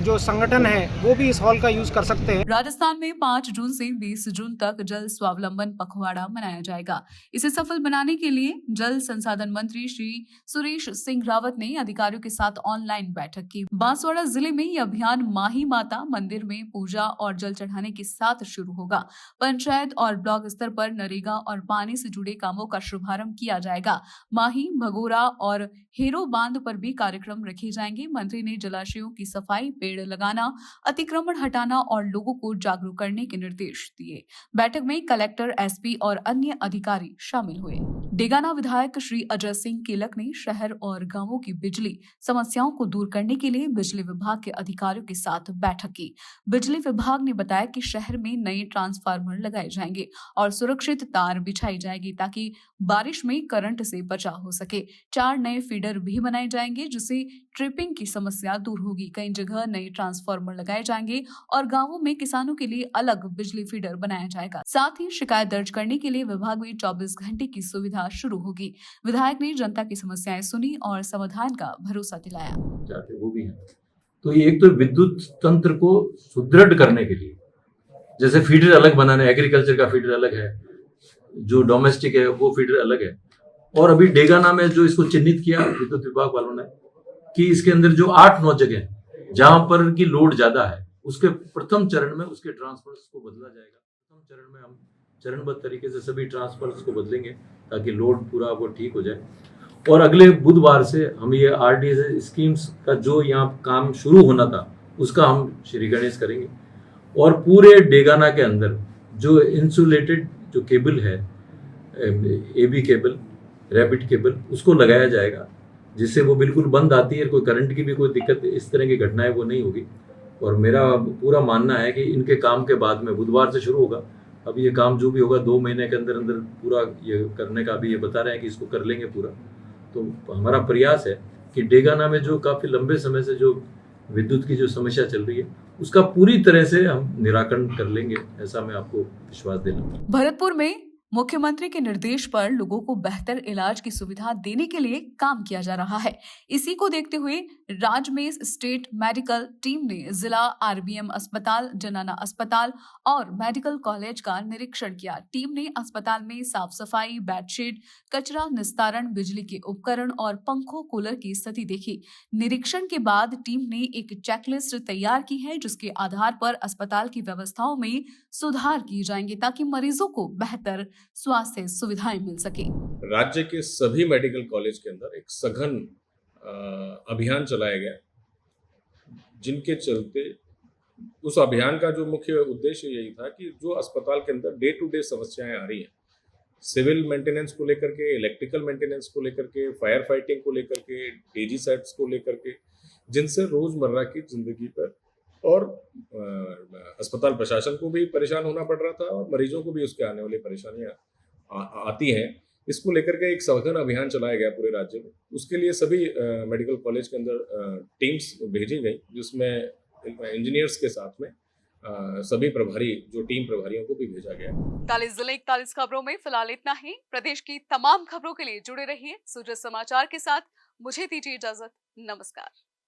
F: जो संगठन है वो भी इस हॉल का यूज कर सकते हैं।
A: राजस्थान में 5 जून से 20 जून तक जल स्वावलंबन पखवाड़ा मनाया जाएगा। इसे सफल बनाने के लिए जल संसाधन मंत्री श्री सुरेश सिंह रावत ने अधिकारियों के साथ ऑनलाइन बैठक की। बांसवाड़ा जिले में यह अभियान माही माता मंदिर में पूजा और जल चढ़ाने के साथ शुरू होगा। पंचायत और ब्लॉक स्तर पर नरेगा और पानी से जुड़े कामों का शुभारंभ किया जाएगा। माही, भगोरा और हेरो बांध पर भी कार्यक्रम रखे जाएंगे। मंत्री ने जलाशयों की सफाई, पेड़ लगाना, अतिक्रमण हटाना और लोगों को जागरूक करने के निर्देश दिए। बैठक में कलेक्टर, SP और अन्य अधिकारी शामिल हुए। डेगाना विधायक श्री अजय सिंह किलक ने शहर और गांवों की बिजली समस्याओं को दूर करने के लिए बिजली विभाग के अधिकारियों के साथ बैठक की। बिजली विभाग ने बताया कि शहर में नए ट्रांसफार्मर लगाए जाएंगे और सुरक्षित तार बिछाई जाएगी ताकि बारिश में करंट से बचाव हो सके। 4 नए फीडर भी बनाए जाएंगे जिससे ट्रिपिंग की समस्या दूर होगी। कई जगह नए ट्रांसफार्मर लगाए जाएंगे और गांवों में किसानों के लिए अलग बिजली फीडर बनाया जाएगा। साथ ही शिकायत दर्ज करने के लिए विभाग में 24 घंटे की सुविधा शुरू होगी। विधायक ने जनता की समस्याएं सुनी और समाधान का भरोसा दिलाया।
G: वो भी है तो ये एक तो विद्युत तंत्र को सुदृढ़ करने के लिए जैसे फीडर अलग बनाने, एग्रीकल्चर का फीडर अलग है, जो डोमेस्टिक है वो फीडर अलग है। और अभी डेगाना में जो इसको चिन्हित किया विद्युत विभाग वालों ने कि इसके अंदर जो 8-9 जगह जहां पर की लोड ज्यादा है उसके प्रथम चरण में उसके ट्रांसफर्स को बदला जाएगा। प्रथम चरण में हम चरणबद्ध तरीके से सभी ट्रांसफर्स को बदलेंगे ताकि लोड पूरा वो ठीक हो जाए। और अगले बुधवार से हम ये RDSS स्कीम्स का जो यहाँ काम शुरू होना था उसका हम श्री गणेश करेंगे। और पूरे डेगाना के अंदर जो इंसुलेटेड जो केबल है, AB केबल, रैपिड केबल, उसको लगाया जाएगा जिससे वो बिल्कुल बंद आती है, कोई करंट की भी कोई दिक्कत इस तरह की घटनाएं वो नहीं होगी। और मेरा पूरा मानना है कि इनके काम के बाद में बुधवार से शुरू होगा। अब ये काम जो भी होगा 2 महीने के अंदर अंदर पूरा ये करने का भी ये बता रहे हैं कि इसको कर लेंगे पूरा। तो हमारा प्रयास है कि डेगाना में जो काफ़ी लंबे समय से जो विद्युत की जो समस्या चल रही है उसका पूरी तरह से हम निराकरण कर लेंगे, ऐसा मैं आपको विश्वास देना।
A: भरतपुर में मुख्यमंत्री के निर्देश पर लोगों को बेहतर इलाज की सुविधा देने के लिए काम किया जा रहा है। इसी को देखते हुए राजमेर स्टेट मेडिकल टीम ने जिला RBM अस्पताल, जनाना अस्पताल और मेडिकल कॉलेज का निरीक्षण किया। टीम ने अस्पताल में साफ सफाई, बेडशीट, कचरा निस्तारण, बिजली के उपकरण और पंखों, कूलर की स्थिति देखी। निरीक्षण के बाद टीम ने एक चेकलिस्ट तैयार की है जिसके आधार पर अस्पताल की व्यवस्थाओं में सुधार किए जाएंगे ताकि मरीजों को बेहतर स्वास्थ्य सुविधाएं मिल सके।
H: राज्य के सभी मेडिकल कॉलेज के अंदर एक सघन अभियान चलाया गया जिनके चलते उस अभियान का जो मुख्य उद्देश्य यही था कि जो अस्पताल के अंदर डे टू डे समस्याएं आ रही हैं, सिविल मेंटेनेंस को लेकर के, इलेक्ट्रिकल मेंटेनेंस को लेकर के, फायर फाइटिंग को लेकर के, DG सेट्स को लेकर के, जिनसे रोजमर्रा की जिंदगी पर और अस्पताल प्रशासन को भी परेशान होना पड़ रहा था और मरीजों को भी उसके आने वाली परेशानियां आती हैं, इसको लेकर के एक सघन अभियान चलाया गया पूरे राज्य में। उसके लिए सभी मेडिकल कॉलेज के अंदर टीम्स भेजी गई जिसमें इंजीनियर्स के साथ में सभी प्रभारी, जो टीम प्रभारियों को भी भेजा गया।
A: 41 जिले 41 खबरों में फिलहाल इतना ही। प्रदेश की तमाम खबरों के लिए जुड़े रहिए सूरज समाचार के साथ। मुझे दीजिए इजाजत। नमस्कार।